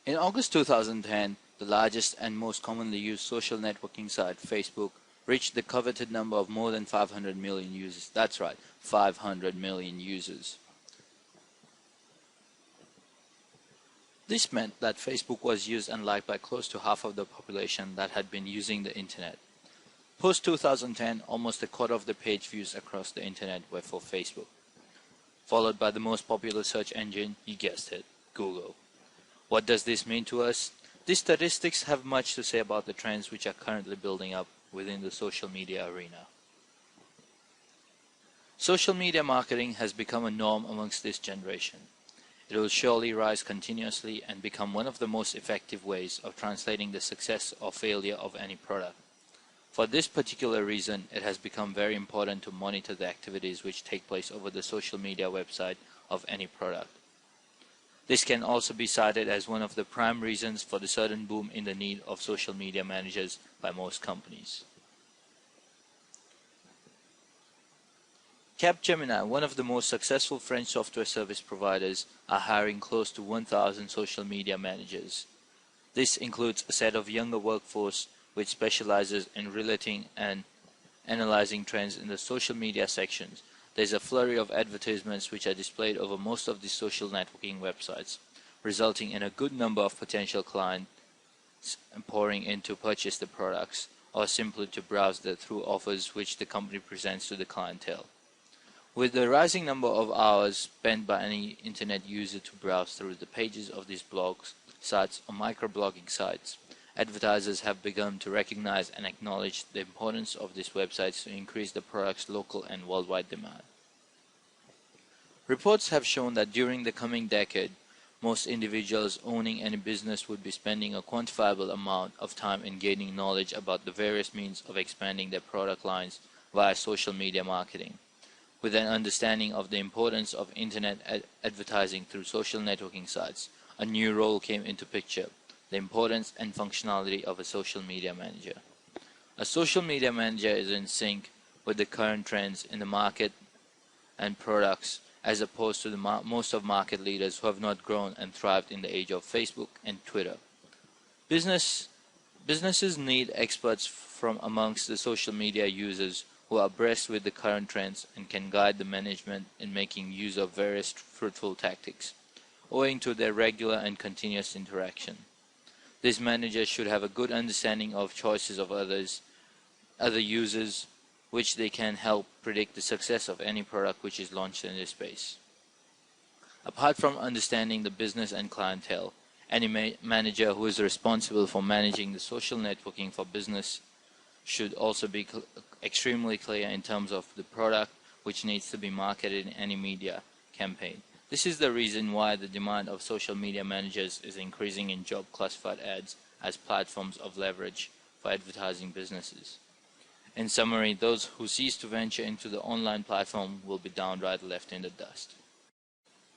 In August 2010, the largest and most commonly used social networking site, Facebook, reached the coveted number of more than 500 million users. That's right, 500 million users. This meant that Facebook was used and liked by close to half of the population that had been using the internet. Post 2010, almost a quarter of the page views across the internet were for Facebook, followed by the most popular search engine, you guessed it, Google. What does this mean to us? These statistics have much to say about the trends which are currently building up within the social media arena. Social media marketing has become a norm amongst this generation. It will surely rise continuously and become one of the most effective ways of translating the success or failure of any product. For this particular reason, it has become very important to monitor the activities which take place over the social media website of any product. This can also be cited as one of the prime reasons for the sudden boom in the need of social media managers by most companies. Capgemini, one of the most successful French software service providers, are hiring close to 1,000 social media managers. This includes a set of younger workforce which specializes in relating and analyzing trends in the social media sections. There's a flurry of advertisements which are displayed over most of the social networking websites, resulting in a good number of potential clients pouring in to purchase the products or simply to browse through offers which the company presents to the clientele. With the rising number of hours spent by any internet user to browse through the pages of these blogs, sites, or microblogging sites, advertisers have begun to recognize and acknowledge the importance of these websites to increase the product's local and worldwide demand. Reports have shown that during the coming decade, most individuals owning any business would be spending a quantifiable amount of time in gaining knowledge about the various means of expanding their product lines via social media marketing. With an understanding of the importance of internet advertising through social networking sites, a new role came into picture: the importance and functionality of a social media manager. A social media manager is in sync with the current trends in the market and products, as opposed to most of market leaders who have not grown and thrived in the age of Facebook and Twitter. Business Businesses need experts from amongst the social media users who are abreast with the current trends and can guide the management in making use of various fruitful tactics, owing to their regular and continuous interaction. These managers should have a good understanding of choices of other users, which they can help predict the success of any product which is launched in this space. Apart from understanding the business and clientele, any manager who is responsible for managing the social networking for business should also be extremely clear in terms of the product which needs to be marketed in any media campaign. This is the reason why the demand of social media managers is increasing in job classified ads as platforms of leverage for advertising businesses. In summary, those who cease to venture into the online platform will be downright left in the dust.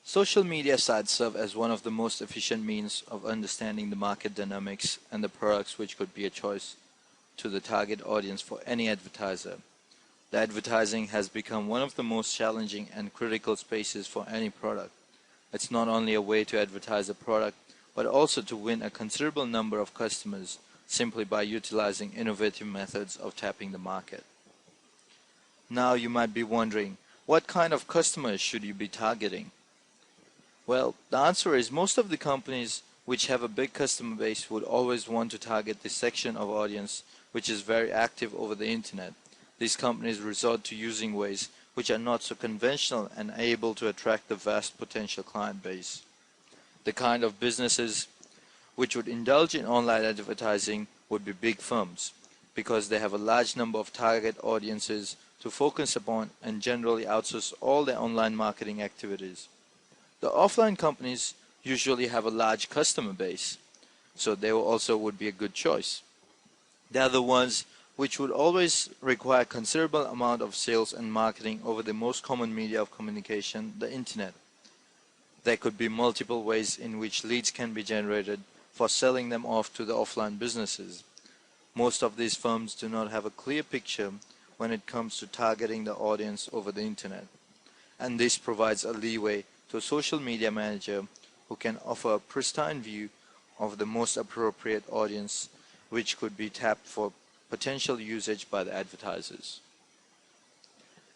Social media sites serve as one of the most efficient means of understanding the market dynamics and the products which could be a choice to the target audience for any advertiser. The advertising has become one of the most challenging and critical spaces for any product. It's not only a way to advertise a product, but also to win a considerable number of customers simply by utilizing innovative methods of tapping the market. Now you might be wondering, what kind of customers should you be targeting? Well, the answer is most of the companies which have a big customer base would always want to target this section of audience which is very active over the internet. These companies resort to using ways which are not so conventional and able to attract the vast potential client base. The kind of businesses which would indulge in online advertising would be big firms, because they have a large number of target audiences to focus upon and generally outsource all their online marketing activities. The offline companies usually have a large customer base, so they also would be a good choice. They are the ones which would always require considerable amount of sales and marketing over the most common media of communication, the internet. There could be multiple ways in which leads can be generated for selling them off to the offline businesses. Most of these firms do not have a clear picture when it comes to targeting the audience over the internet, and this provides a leeway to a social media manager who can offer a pristine view of the most appropriate audience which could be tapped for potential usage by the advertisers.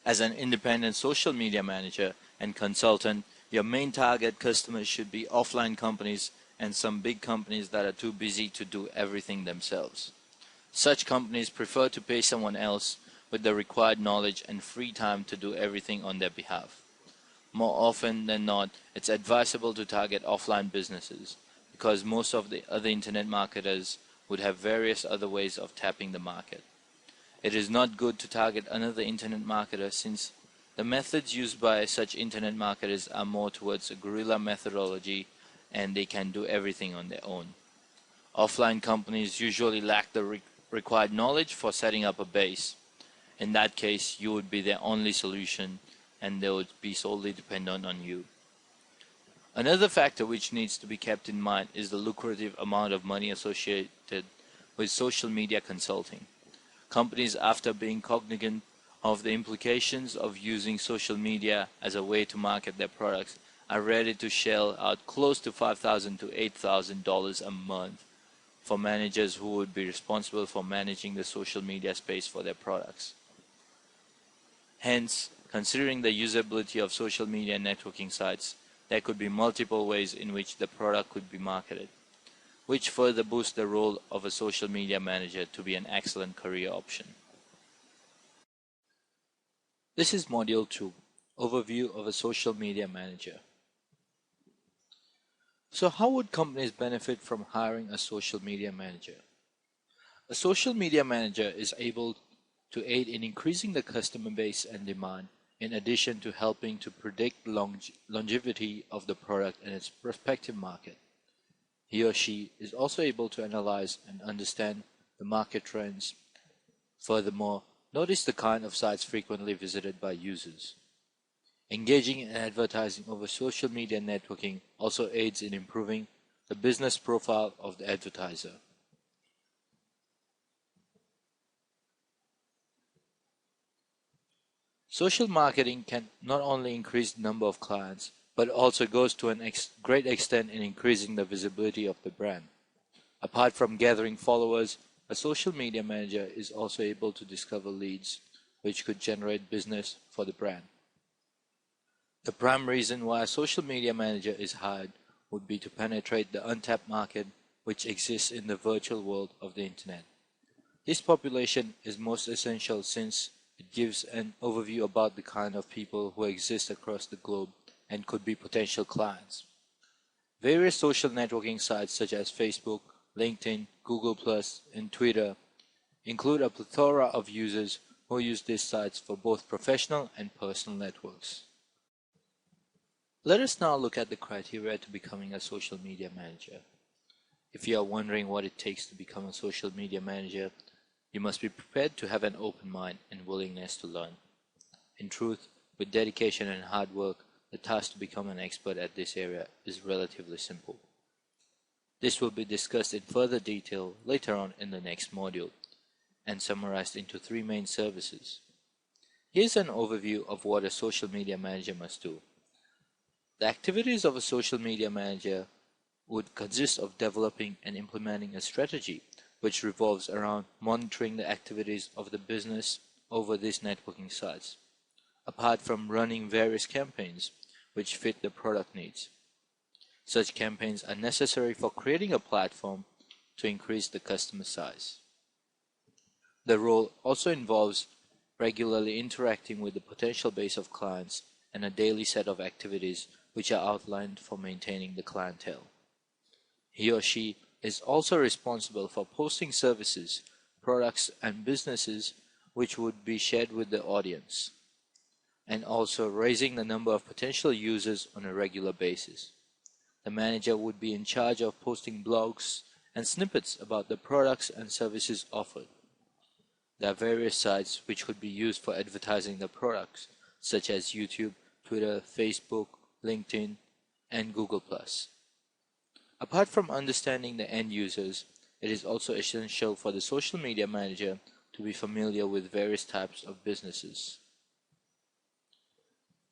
As an independent social media manager and consultant, your main target customers should be offline companies and some big companies that are too busy to do everything themselves. Such companies prefer to pay someone else with the required knowledge and free time to do everything on their behalf. More often than not, it's advisable to target offline businesses, because most of the other internet marketers would have various other ways of tapping the market. It is not good to target another internet marketer, since the methods used by such internet marketers are more towards a guerrilla methodology and they can do everything on their own. Offline companies usually lack the required knowledge for setting up a base. In that case, you would be their only solution and they would be solely dependent on you. Another factor which needs to be kept in mind is the lucrative amount of money associated with social media consulting. Companies, after being cognizant of the implications of using social media as a way to market their products, are ready to shell out close to $5,000 to $8,000 a month for managers who would be responsible for managing the social media space for their products. Hence, considering the usability of social media networking sites, there could be multiple ways in which the product could be marketed, which further boosts the role of a social media manager to be an excellent career option. This is Module 2, Overview of a Social Media Manager. So how would companies benefit from hiring a social media manager? A social media manager is able to aid in increasing the customer base and demand, in addition to helping to predict longevity of the product and its prospective market. He or she is also able to analyze and understand the market trends. Furthermore, notice the kind of sites frequently visited by users. Engaging in advertising over social media networking also aids in improving the business profile of the advertiser. Social marketing can not only increase the number of clients, but also goes to a great extent in increasing the visibility of the brand. Apart from gathering followers, A social media manager is also able to discover leads, which could generate business for the brand. The prime reason why a social media manager is hired would be to penetrate the untapped market which exists in the virtual world of the internet. This population is most essential since it gives an overview about the kind of people who exist across the globe and could be potential clients. Various social networking sites such as Facebook, LinkedIn, Google+, and Twitter include a plethora of users who use these sites for both professional and personal networks. Let us now look at the criteria to becoming a social media manager. If you are wondering what it takes to become a social media manager, you must be prepared to have an open mind and willingness to learn. In truth, with dedication and hard work, the task to become an expert at this area is relatively simple. This will be discussed in further detail later on in the next module and summarized into 3 main services. Here's an overview of what a social media manager must do. The activities of a social media manager would consist of developing and implementing a strategy which revolves around monitoring the activities of the business over these networking sites, apart from running various campaigns which fit the product needs. Such campaigns are necessary for creating a platform to increase the customer size. The role also involves regularly interacting with the potential base of clients and a daily set of activities which are outlined for maintaining the clientele. He or she is also responsible for posting services, products, and businesses which would be shared with the audience, and also raising the number of potential users on a regular basis. The manager would be in charge of posting blogs and snippets about the products and services offered. There are various sites which could be used for advertising the products, such as YouTube, Twitter, Facebook, LinkedIn, and Google+. Apart from understanding the end users, it is also essential for the social media manager to be familiar with various types of businesses.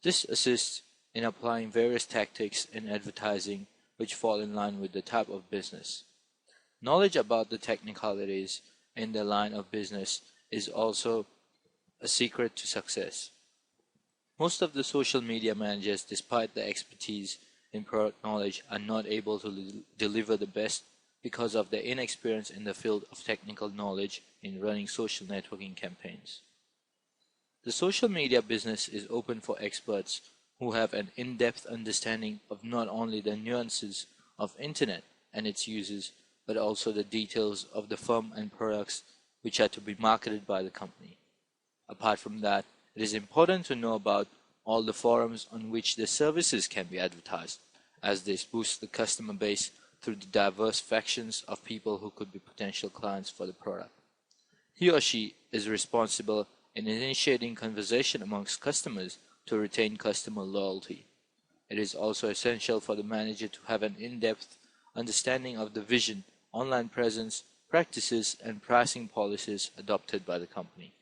This assists in applying various tactics in advertising which fall in line with the type of business. Knowledge about the technicalities in the line of business is also a secret to success. Most of the social media managers, despite their expertise in product knowledge, are not able to deliver the best because of their inexperience in the field of technical knowledge in running social networking campaigns. The social media business is open for experts who have an in-depth understanding of not only the nuances of internet and its uses, but also the details of the firm and products which are to be marketed by the company. Apart from that, it is important to know about all the forums on which the services can be advertised, as this boosts the customer base through the diverse factions of people who could be potential clients for the product. He or she is responsible in initiating conversation amongst customers to retain customer loyalty. It is also essential for the manager to have an in-depth understanding of the vision, online presence, practices, and pricing policies adopted by the company.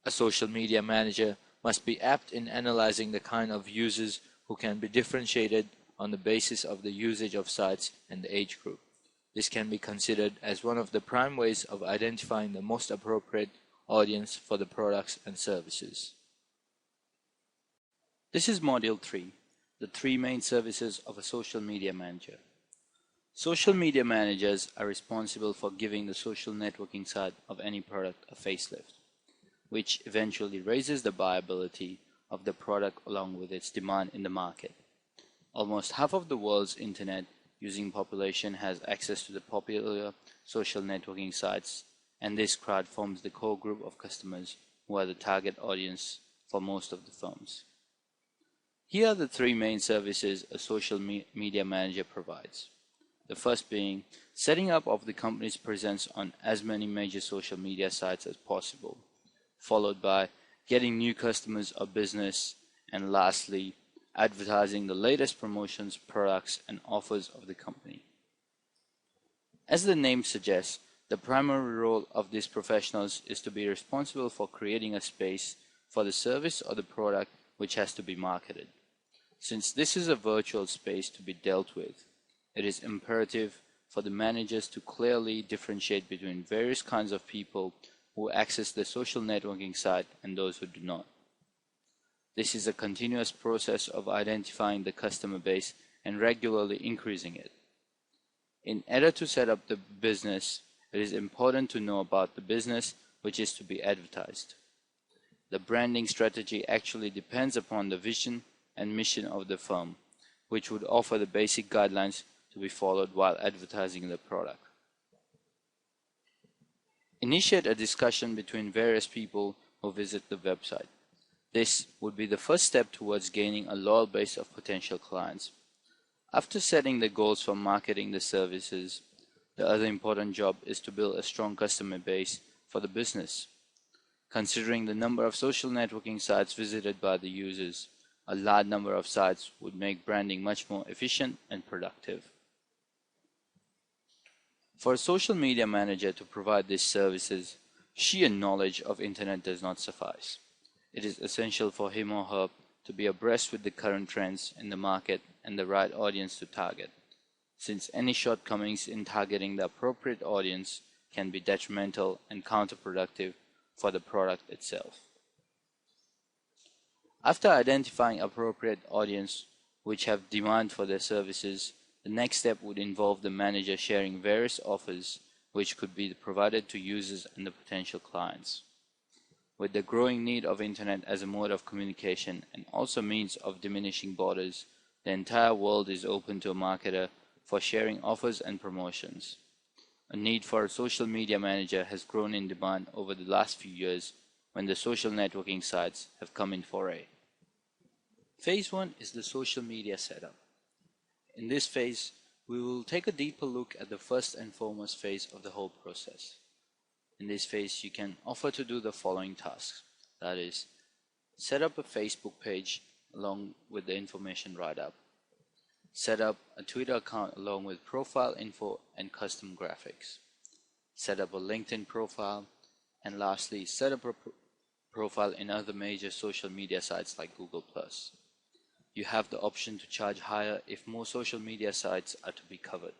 A social media manager must be apt in analyzing the kind of users who can be differentiated on the basis of the usage of sites and the age group. This can be considered as one of the prime ways of identifying the most appropriate audience for the products and services. This is Module 3, the 3 main services of a social media manager. Social media managers are responsible for giving the social networking side of any product a facelift, which eventually raises the viability of the product along with its demand in the market. Almost half of the world's internet using population has access to the popular social networking sites, and this crowd forms the core group of customers who are the target audience for most of the firms. Here are the 3 main services a social media manager provides. The first being setting up of the company's presence on as many major social media sites as possible, followed by getting new customers or business, and lastly, advertising the latest promotions, products, and offers of the company. As the name suggests, the primary role of these professionals is to be responsible for creating a space for the service or the product which has to be marketed. Since this is a virtual space to be dealt with, it is imperative for the managers to clearly differentiate between various kinds of people who access the social networking site and those who do not. This is a continuous process of identifying the customer base and regularly increasing it. In order to set up the business, it is important to know about the business which is to be advertised. The branding strategy actually depends upon the vision and mission of the firm, which would offer the basic guidelines to be followed while advertising the product. Initiate a discussion between various people who visit the website. This would be the first step towards gaining a loyal base of potential clients. After setting the goals for marketing the services, the other important job is to build a strong customer base for the business. Considering the number of social networking sites visited by the users, a large number of sites would make branding much more efficient and productive. For a social media manager to provide these services, sheer knowledge of internet does not suffice. It is essential for him or her to be abreast with the current trends in the market and the right audience to target, since any shortcomings in targeting the appropriate audience can be detrimental and counterproductive for the product itself. After identifying appropriate audience which have demand for their services, the next step would involve the manager sharing various offers which could be provided to users and the potential clients. With the growing need of internet as a mode of communication and also means of diminishing borders, the entire world is open to a marketer for sharing offers and promotions. A need for a social media manager has grown in demand over the last few years when the social networking sites have come in foray. Phase 1 is the social media setup. In this phase, we will take a deeper look at the first and foremost phase of the whole process. In this phase, you can offer to do the following tasks. That is, set up a Facebook page along with the information write-up. Set up a Twitter account along with profile info and custom graphics. Set up a LinkedIn profile. And lastly, set up a profile in other major social media sites like Google+. You have the option to charge higher if more social media sites are to be covered.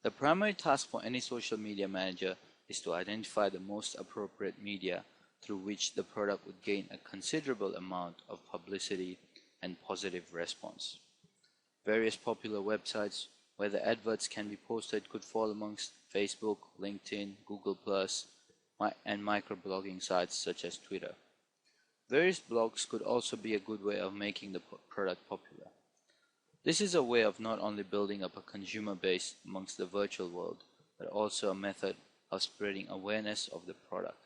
The primary task for any social media manager is to identify the most appropriate media through which the product would gain a considerable amount of publicity and positive response. Various popular websites where the adverts can be posted could fall amongst Facebook, LinkedIn, Google+, and microblogging sites such as Twitter. Various blogs could also be a good way of making the product popular. This is a way of not only building up a consumer base amongst the virtual world, but also a method of spreading awareness of the product.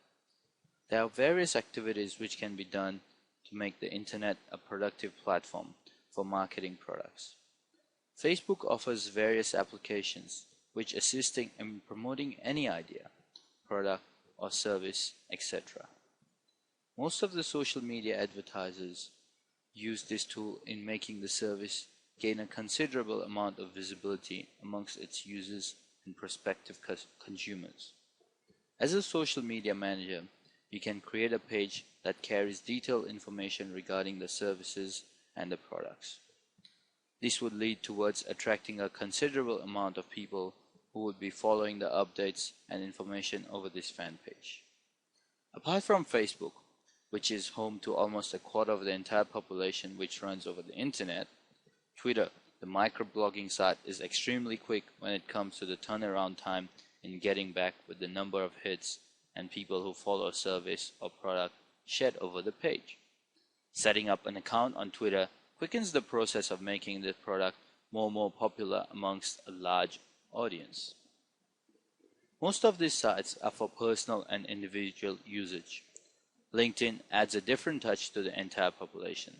There are various activities which can be done to make the internet a productive platform for marketing products. Facebook offers various applications which assisting in promoting any idea, product or service, etc. Most of the social media advertisers use this tool in making the service gain a considerable amount of visibility amongst its users and prospective consumers. As a social media manager, you can create a page that carries detailed information regarding the services and the products. This would lead towards attracting a considerable amount of people who would be following the updates and information over this fan page. Apart from Facebook, which is home to almost a quarter of the entire population which runs over the internet, Twitter, the microblogging site, is extremely quick when it comes to the turnaround time in getting back with the number of hits and people who follow a service or product shared over the page. Setting up an account on Twitter quickens the process of making the product more popular amongst a large audience. Most of these sites are for personal and individual usage. LinkedIn adds a different touch to the entire population.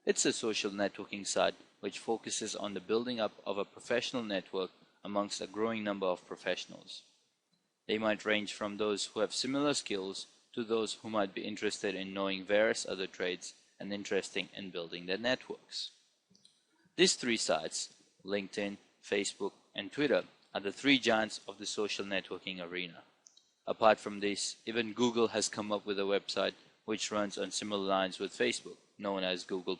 It's a social networking site which focuses on the building up of a professional network amongst a growing number of professionals. They might range from those who have similar skills to those who might be interested in knowing various other trades and interested in building their networks. These three sites, LinkedIn, Facebook, and Twitter, are the three giants of the social networking arena. Apart from this, even Google has come up with a website which runs on similar lines with Facebook, known as Google+.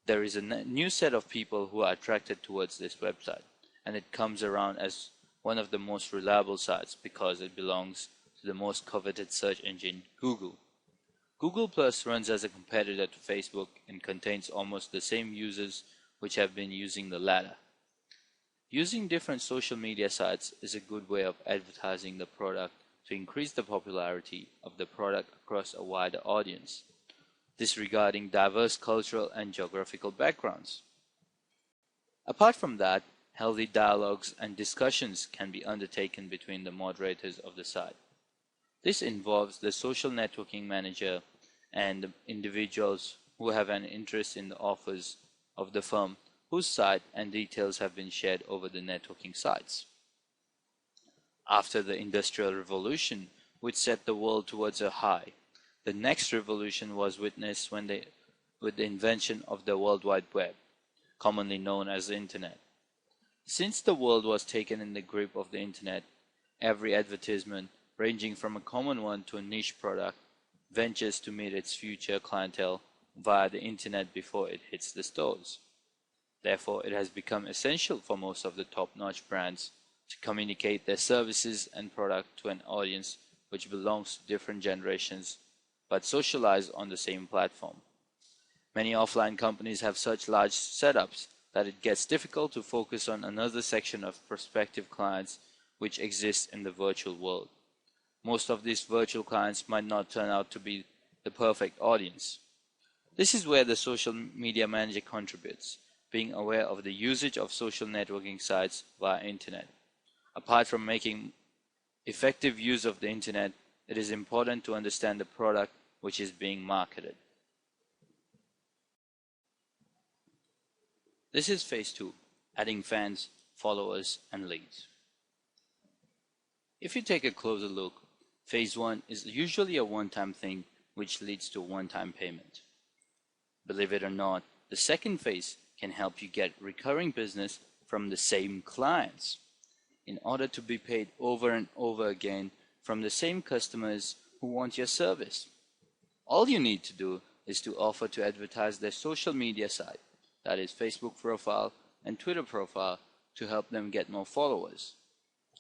There is a new set of people who are attracted towards this website. and it comes around as one of the most reliable sites because it belongs to the most coveted search engine, Google. Google Plus runs as a competitor to Facebook and contains almost the same users which have been using the latter. Using different social media sites is a good way of advertising the product to increase the popularity of the product across a wider audience, disregarding diverse cultural and geographical backgrounds. Apart from that, healthy dialogues and discussions can be undertaken between the moderators of the site. This involves the social networking manager and the individuals who have an interest in the offers of the firm whose site and details have been shared over the networking sites. After the Industrial Revolution, which set the world towards a high, the next revolution was witnessed with the invention of the World Wide Web, commonly known as the Internet. Since the world was taken in the grip of the Internet, every advertisement, ranging from a common one to a niche product, ventures to meet its future clientele via the Internet before it hits the stores. Therefore, it has become essential for most of the top-notch brands to communicate their services and product to an audience which belongs to different generations but socialize on the same platform. Many offline companies have such large setups that it gets difficult to focus on another section of prospective clients which exist in the virtual world. Most of these virtual clients might not turn out to be the perfect audience. This is where the social media manager contributes, being aware of the usage of social networking sites via internet. Apart from making effective use of the internet, it is important to understand the product which is being marketed. This is phase 2, adding fans, followers, and leads. If you take a closer look, phase 1 is usually a one-time thing which leads to a one-time payment. Believe it or not, the second phase can help you get recurring business from the same clients in order to be paid over and over again from the same customers who want your service. All you need to do is to offer to advertise their social media site, that is Facebook profile and Twitter profile, to help them get more followers.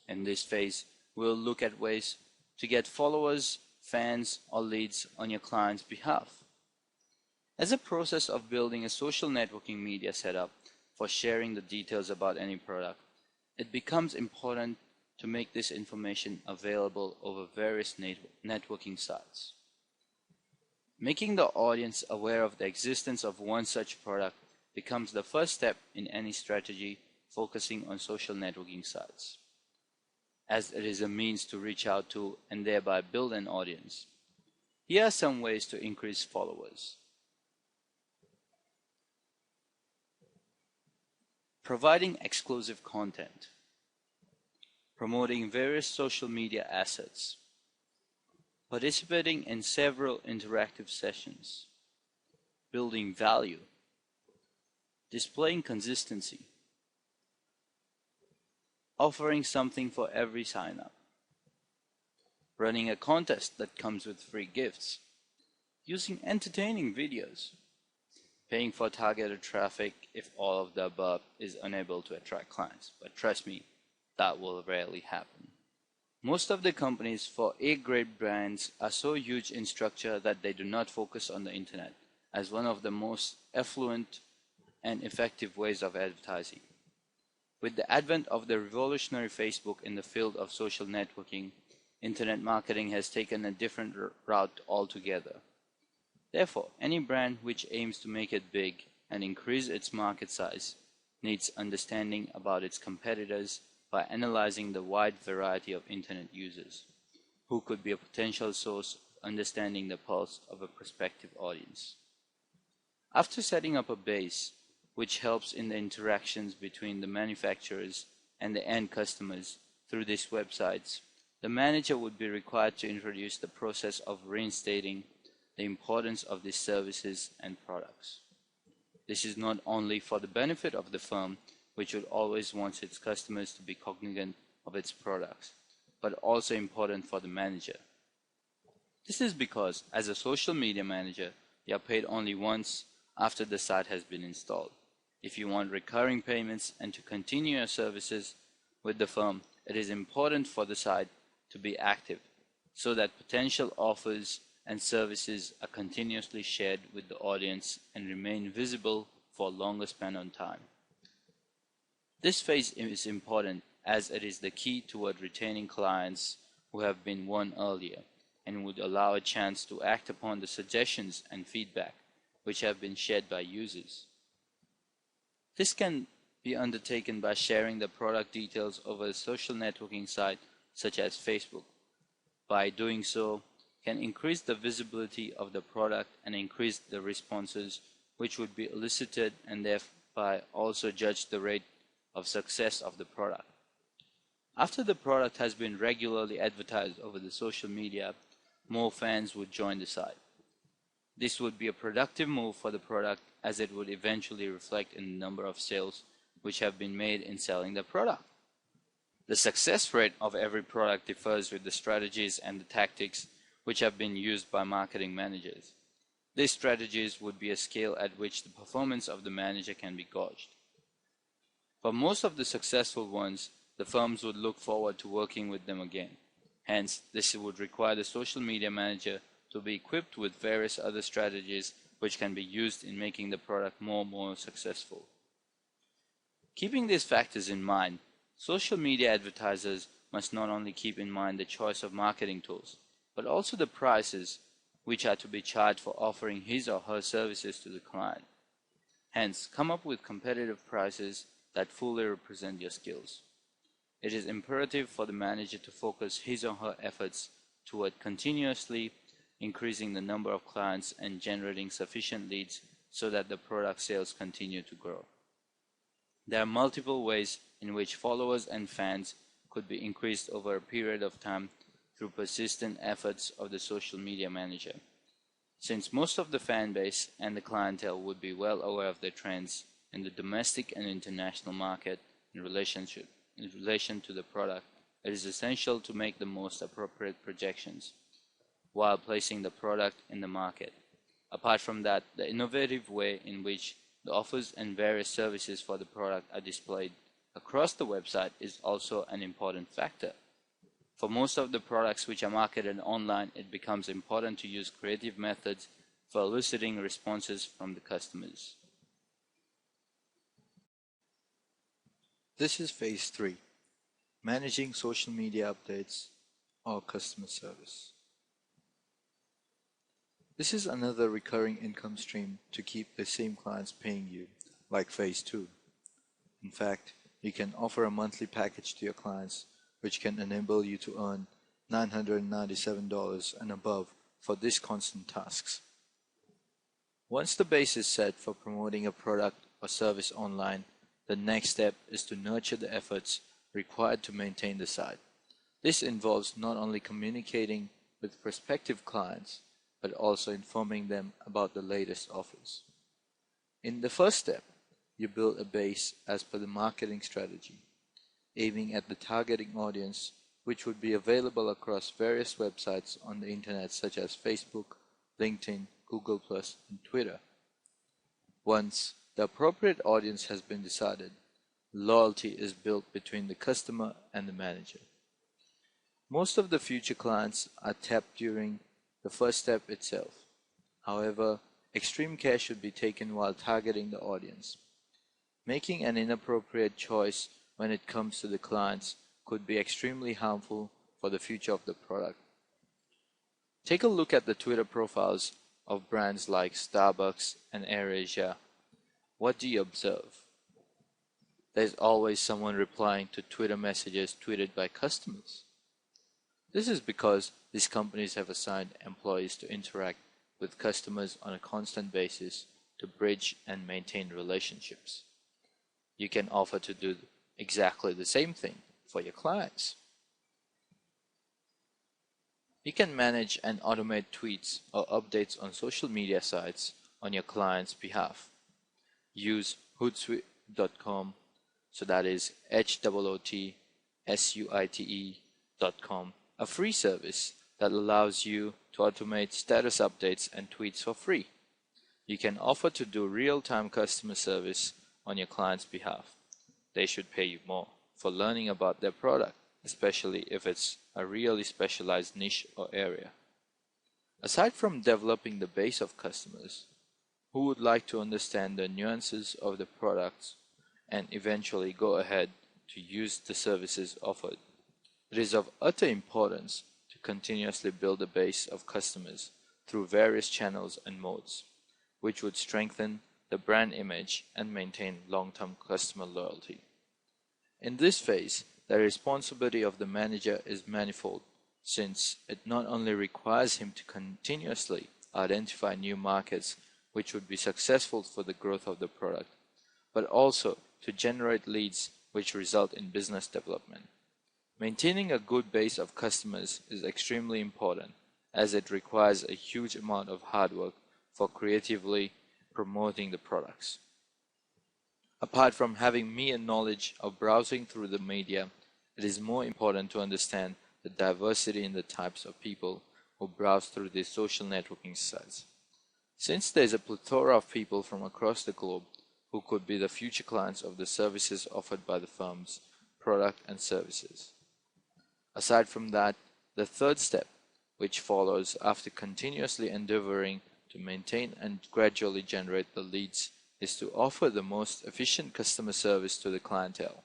In this phase, we'll look at ways to get followers, fans, or leads on your client's behalf. As a process of building a social networking media setup for sharing the details about any product, it becomes important to make this information available over various networking sites. Making the audience aware of the existence of one such product becomes the first step in any strategy focusing on social networking sites, as it is a means to reach out to and thereby build an audience. Here are some ways to increase followers. Providing exclusive content, promoting various social media assets, participating in several interactive sessions, building value, displaying consistency, offering something for every sign-up, running a contest that comes with free gifts, using entertaining videos, paying for targeted traffic if all of the above is unable to attract clients. But trust me, that will rarely happen. Most of the companies for A-grade brands are so huge in structure that they do not focus on the internet as one of the most affluent and effective ways of advertising. With the advent of the revolutionary Facebook in the field of social networking, internet marketing has taken a different route altogether. Therefore, any brand which aims to make it big and increase its market size needs understanding about its competitors by analyzing the wide variety of internet users, who could be a potential source of understanding the pulse of a prospective audience. After setting up a base, which helps in the interactions between the manufacturers and the end customers through these websites, the manager would be required to introduce the process of reinstating the importance of these services and products. This is not only for the benefit of the firm, which would always want its customers to be cognizant of its products, but also important for the manager. This is because, as a social media manager, you are paid only once after the site has been installed. If you want recurring payments and to continue your services with the firm, it is important for the site to be active so that potential offers and services are continuously shared with the audience and remain visible for a longer span of time. This phase is important as it is the key toward retaining clients who have been won earlier and would allow a chance to act upon the suggestions and feedback which have been shared by users. This can be undertaken by sharing the product details over a social networking site such as Facebook. By doing so, can increase the visibility of the product and increase the responses which would be elicited and thereby also judge the rate of success of the product. After the product has been regularly advertised over the social media, more fans would join the site. This would be a productive move for the product as it would eventually reflect in the number of sales which have been made in selling the product. The success rate of every product differs with the strategies and the tactics which have been used by marketing managers. These strategies would be a scale at which the performance of the manager can be gauged. For most of the successful ones, the firms would look forward to working with them again. Hence, this would require the social media manager to be equipped with various other strategies which can be used in making the product more successful. Keeping these factors in mind, social media advertisers must not only keep in mind the choice of marketing tools, but also the prices which are to be charged for offering his or her services to the client. Hence, come up with competitive prices that fully represent your skills. It is imperative for the manager to focus his or her efforts toward continuously increasing the number of clients and generating sufficient leads so that the product sales continue to grow. There are multiple ways in which followers and fans could be increased over a period of time through persistent efforts of the social media manager. Since most of the fan base and the clientele would be well aware of the trends in the domestic and international market in relation to the product, it is essential to make the most appropriate projections while placing the product in the market. Apart from that, the innovative way in which the offers and various services for the product are displayed across the website is also an important factor. For most of the products which are marketed online, it becomes important to use creative methods for eliciting responses from the customers. This is phase 3, managing social media updates or customer service. This is another recurring income stream to keep the same clients paying you, like phase 2. In fact, you can offer a monthly package to your clients which can enable you to earn $997 and above for these constant tasks. Once the base is set for promoting a product or service online, the next step is to nurture the efforts required to maintain the site. This involves not only communicating with prospective clients, but also informing them about the latest offers. In the first step, you build a base as per the marketing strategy, aiming at the targeting audience which would be available across various websites on the internet such as Facebook, LinkedIn, Google+, and Twitter. Once the appropriate audience has been decided, loyalty is built between the customer and the manager. Most of the future clients are tapped during the first step itself. However, extreme care should be taken while targeting the audience. Making an inappropriate choice when it comes to the clients could be extremely harmful for the future of the product. Take a look at the Twitter profiles of brands like Starbucks and AirAsia. What do you observe? There's always someone replying to Twitter messages tweeted by customers. This is because these companies have assigned employees to interact with customers on a constant basis to bridge and maintain relationships. You can offer to do exactly the same thing for your clients. You can manage and automate tweets or updates on social media sites on your client's behalf. Use hootsuite.com, so that is HOOTSUITE.com, a free service that allows you to automate status updates and tweets for free. You can offer to do real-time customer service on your client's behalf. They should pay you more for learning about their product, especially if it's a really specialized niche or area. Aside from developing the base of customers who would like to understand the nuances of the products and eventually go ahead to use the services offered, it is of utter importance to continuously build a base of customers through various channels and modes, which would strengthen the brand image and maintain long-term customer loyalty. In this phase, the responsibility of the manager is manifold, since it not only requires him to continuously identify new markets which would be successful for the growth of the product, but also to generate leads which result in business development. Maintaining a good base of customers is extremely important, as it requires a huge amount of hard work for creatively promoting the products. Apart from having mere knowledge of browsing through the media, it is more important to understand the diversity in the types of people who browse through these social networking sites. Since there is a plethora of people from across the globe who could be the future clients of the services offered by the firm's product and services. Aside from that, the third step, which follows after continuously endeavoring to maintain and gradually generate the leads, is to offer the most efficient customer service to the clientele.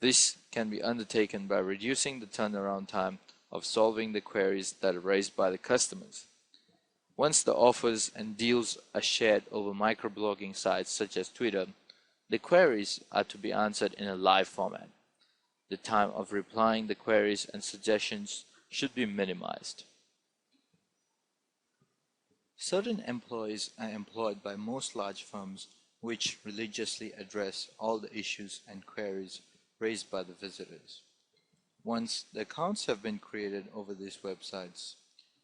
This can be undertaken by reducing the turnaround time of solving the queries that are raised by the customers. Once the offers and deals are shared over microblogging sites such as Twitter, the queries are to be answered in a live format. The time of replying the queries and suggestions should be minimized. Certain employees are employed by most large firms which religiously address all the issues and queries raised by the visitors. Once the accounts have been created over these websites,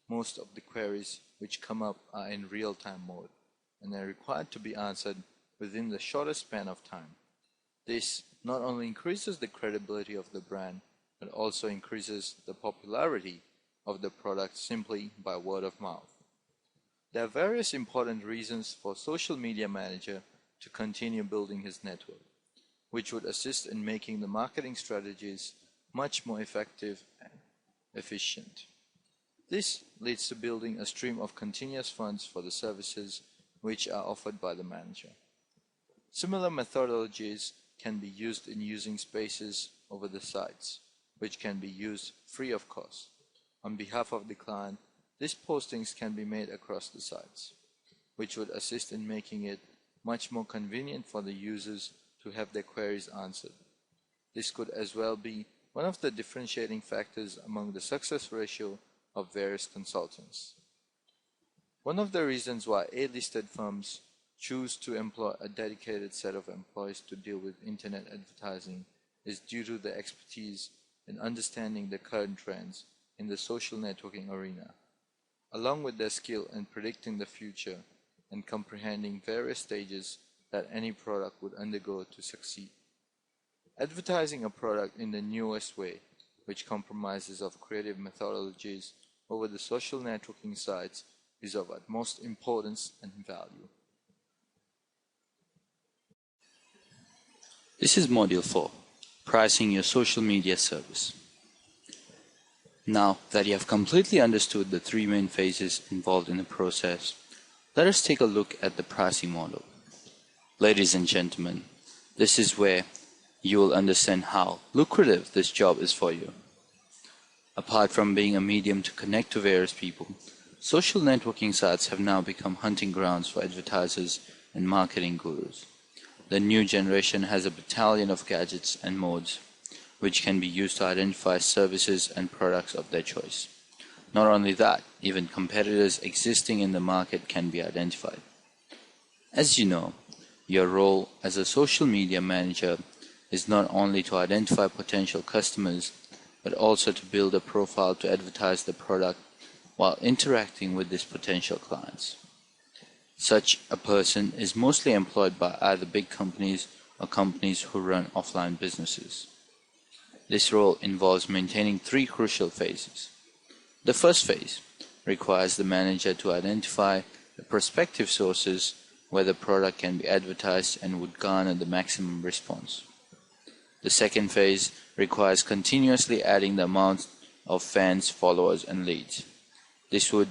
most of the queries which come up are in real-time mode and are required to be answered within the shortest span of time. This not only increases the credibility of the brand, but also increases the popularity of the product simply by word of mouth. There are various important reasons for social media manager to continue building his network, which would assist in making the marketing strategies much more effective and efficient. This leads to building a stream of continuous funds for the services which are offered by the manager. Similar methodologies can be used in using spaces over the sites, which can be used free of cost. On behalf of the client, these postings can be made across the sites, which would assist in making it much more convenient for the users to have their queries answered. This could as well be one of the differentiating factors among the success ratio of various consultants. One of the reasons why A-listed firms choose to employ a dedicated set of employees to deal with internet advertising is due to their expertise in understanding the current trends in the social networking arena, along with their skill in predicting the future and comprehending various stages that any product would undergo to succeed. Advertising a product in the newest way, which compromises of creative methodologies over the social networking sites, is of utmost importance and value. This is Module 4, Pricing Your Social Media Service. Now that you have completely understood the three main phases involved in the process, let us take a look at the pricing model. Ladies and gentlemen, this is where you will understand how lucrative this job is for you. Apart from being a medium to connect to various people, social networking sites have now become hunting grounds for advertisers and marketing gurus. The new generation has a battalion of gadgets and modes which can be used to identify services and products of their choice. Not only that, even competitors existing in the market can be identified. As you know, your role as a social media manager is not only to identify potential customers, but also to build a profile to advertise the product while interacting with these potential clients. Such a person is mostly employed by either big companies or companies who run offline businesses. This role involves maintaining three crucial phases. The first phase requires the manager to identify the prospective sources where the product can be advertised and would garner the maximum response. The second phase requires continuously adding the amount of fans, followers, and leads. This would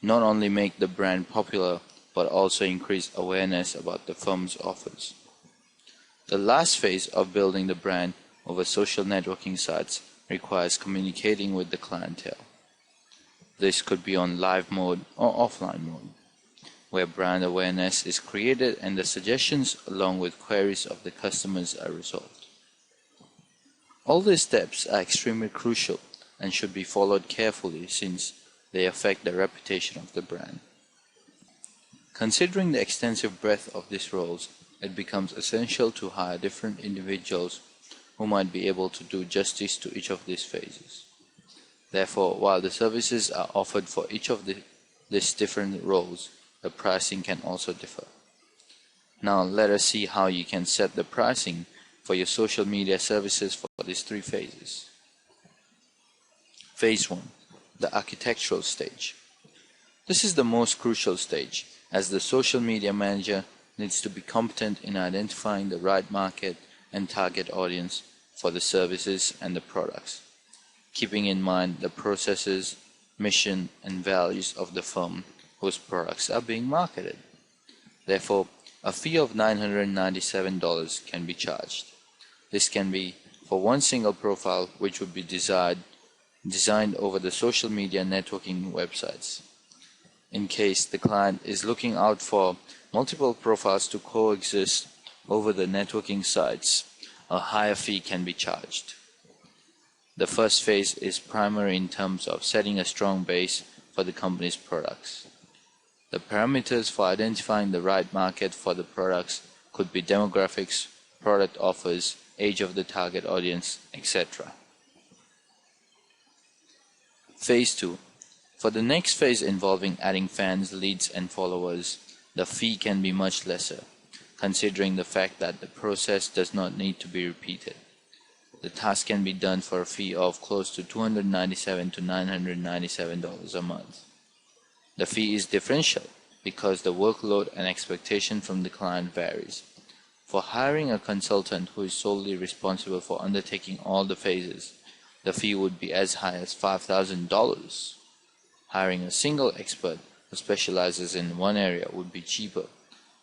not only make the brand popular, but also increase awareness about the firm's offers. The last phase of building the brand over social networking sites requires communicating with the clientele. This could be on live mode or offline mode, where brand awareness is created and the suggestions along with queries of the customers are resolved. All these steps are extremely crucial and should be followed carefully since they affect the reputation of the brand. Considering the extensive breadth of these roles, it becomes essential to hire different individuals who might be able to do justice to each of these phases. Therefore, while the services are offered for each of these different roles, the pricing can also differ. Now let us see how you can set the pricing for your social media services for these three phases. Phase 1. The architectural stage. This is the most crucial stage, as the social media manager needs to be competent in identifying the right market and target audience for the services and the products, keeping in mind the processes, mission, and values of the firm whose products are being marketed. Therefore, a fee of $997 can be charged. This can be for one single profile which would be designed over the social media networking websites. In case the client is looking out for multiple profiles to coexist over the networking sites, a higher fee can be charged. The first phase is primary in terms of setting a strong base for the company's products. The parameters for identifying the right market for the products could be demographics, product offers, age of the target audience, etc. Phase 2. For the next phase involving adding fans, leads, and followers, the fee can be much lesser, considering the fact that the process does not need to be repeated. The task can be done for a fee of close to $297 to $997 a month. The fee is differential because the workload and expectation from the client varies. For hiring a consultant who is solely responsible for undertaking all the phases, the fee would be as high as $5,000. Hiring a single expert who specializes in one area would be cheaper,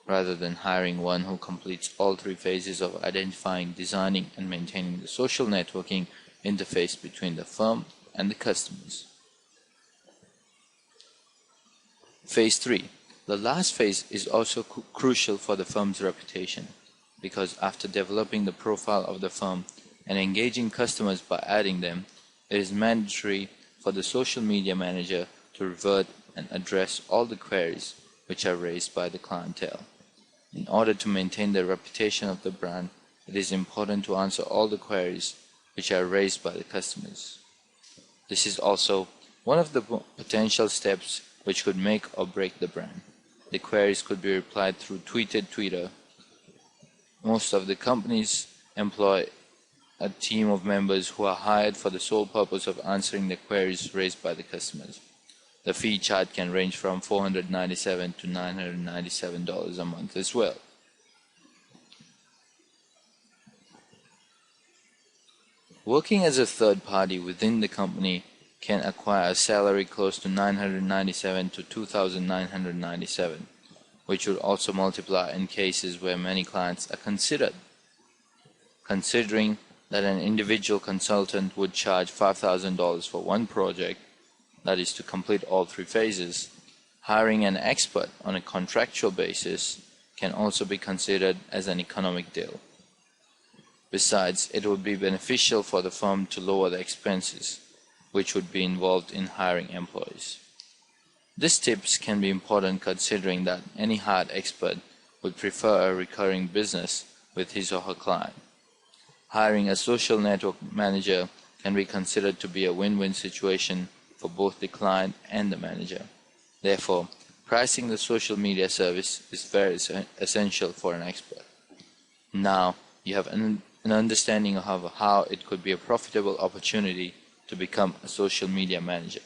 rather than hiring one who completes all three phases of identifying, designing, and maintaining the social networking interface between the firm and the customers. Phase 3. The last phase is also crucial for the firm's reputation, because after developing the profile of the firm and engaging customers by adding them, it is mandatory for the social media manager to revert and address all the queries which are raised by the clientele. In order to maintain the reputation of the brand, it is important to answer all the queries which are raised by the customers. This is also one of the potential steps which could make or break the brand. The queries could be replied through Twitter. Most of the companies employ a team of members who are hired for the sole purpose of answering the queries raised by the customers. The fee charge can range from $497 to $997 a month as well. Working as a third party within the company can acquire a salary close to $997 to $2,997, which would also multiply in cases where many clients are considered. Considering that an individual consultant would charge $5,000 for one project, that is to complete all three phases, hiring an expert on a contractual basis can also be considered as an economic deal. Besides, it would be beneficial for the firm to lower the expenses, which would be involved in hiring employees. These tips can be important considering that any hired expert would prefer a recurring business with his or her client. Hiring a social network manager can be considered to be a win-win situation for both the client and the manager. Therefore, pricing the social media service is very essential for an expert. Now, you have an understanding of how it could be a profitable opportunity to become a social media manager.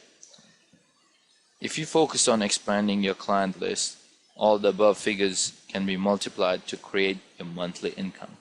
If you focus on expanding your client list All the above figures can be multiplied to create your monthly income.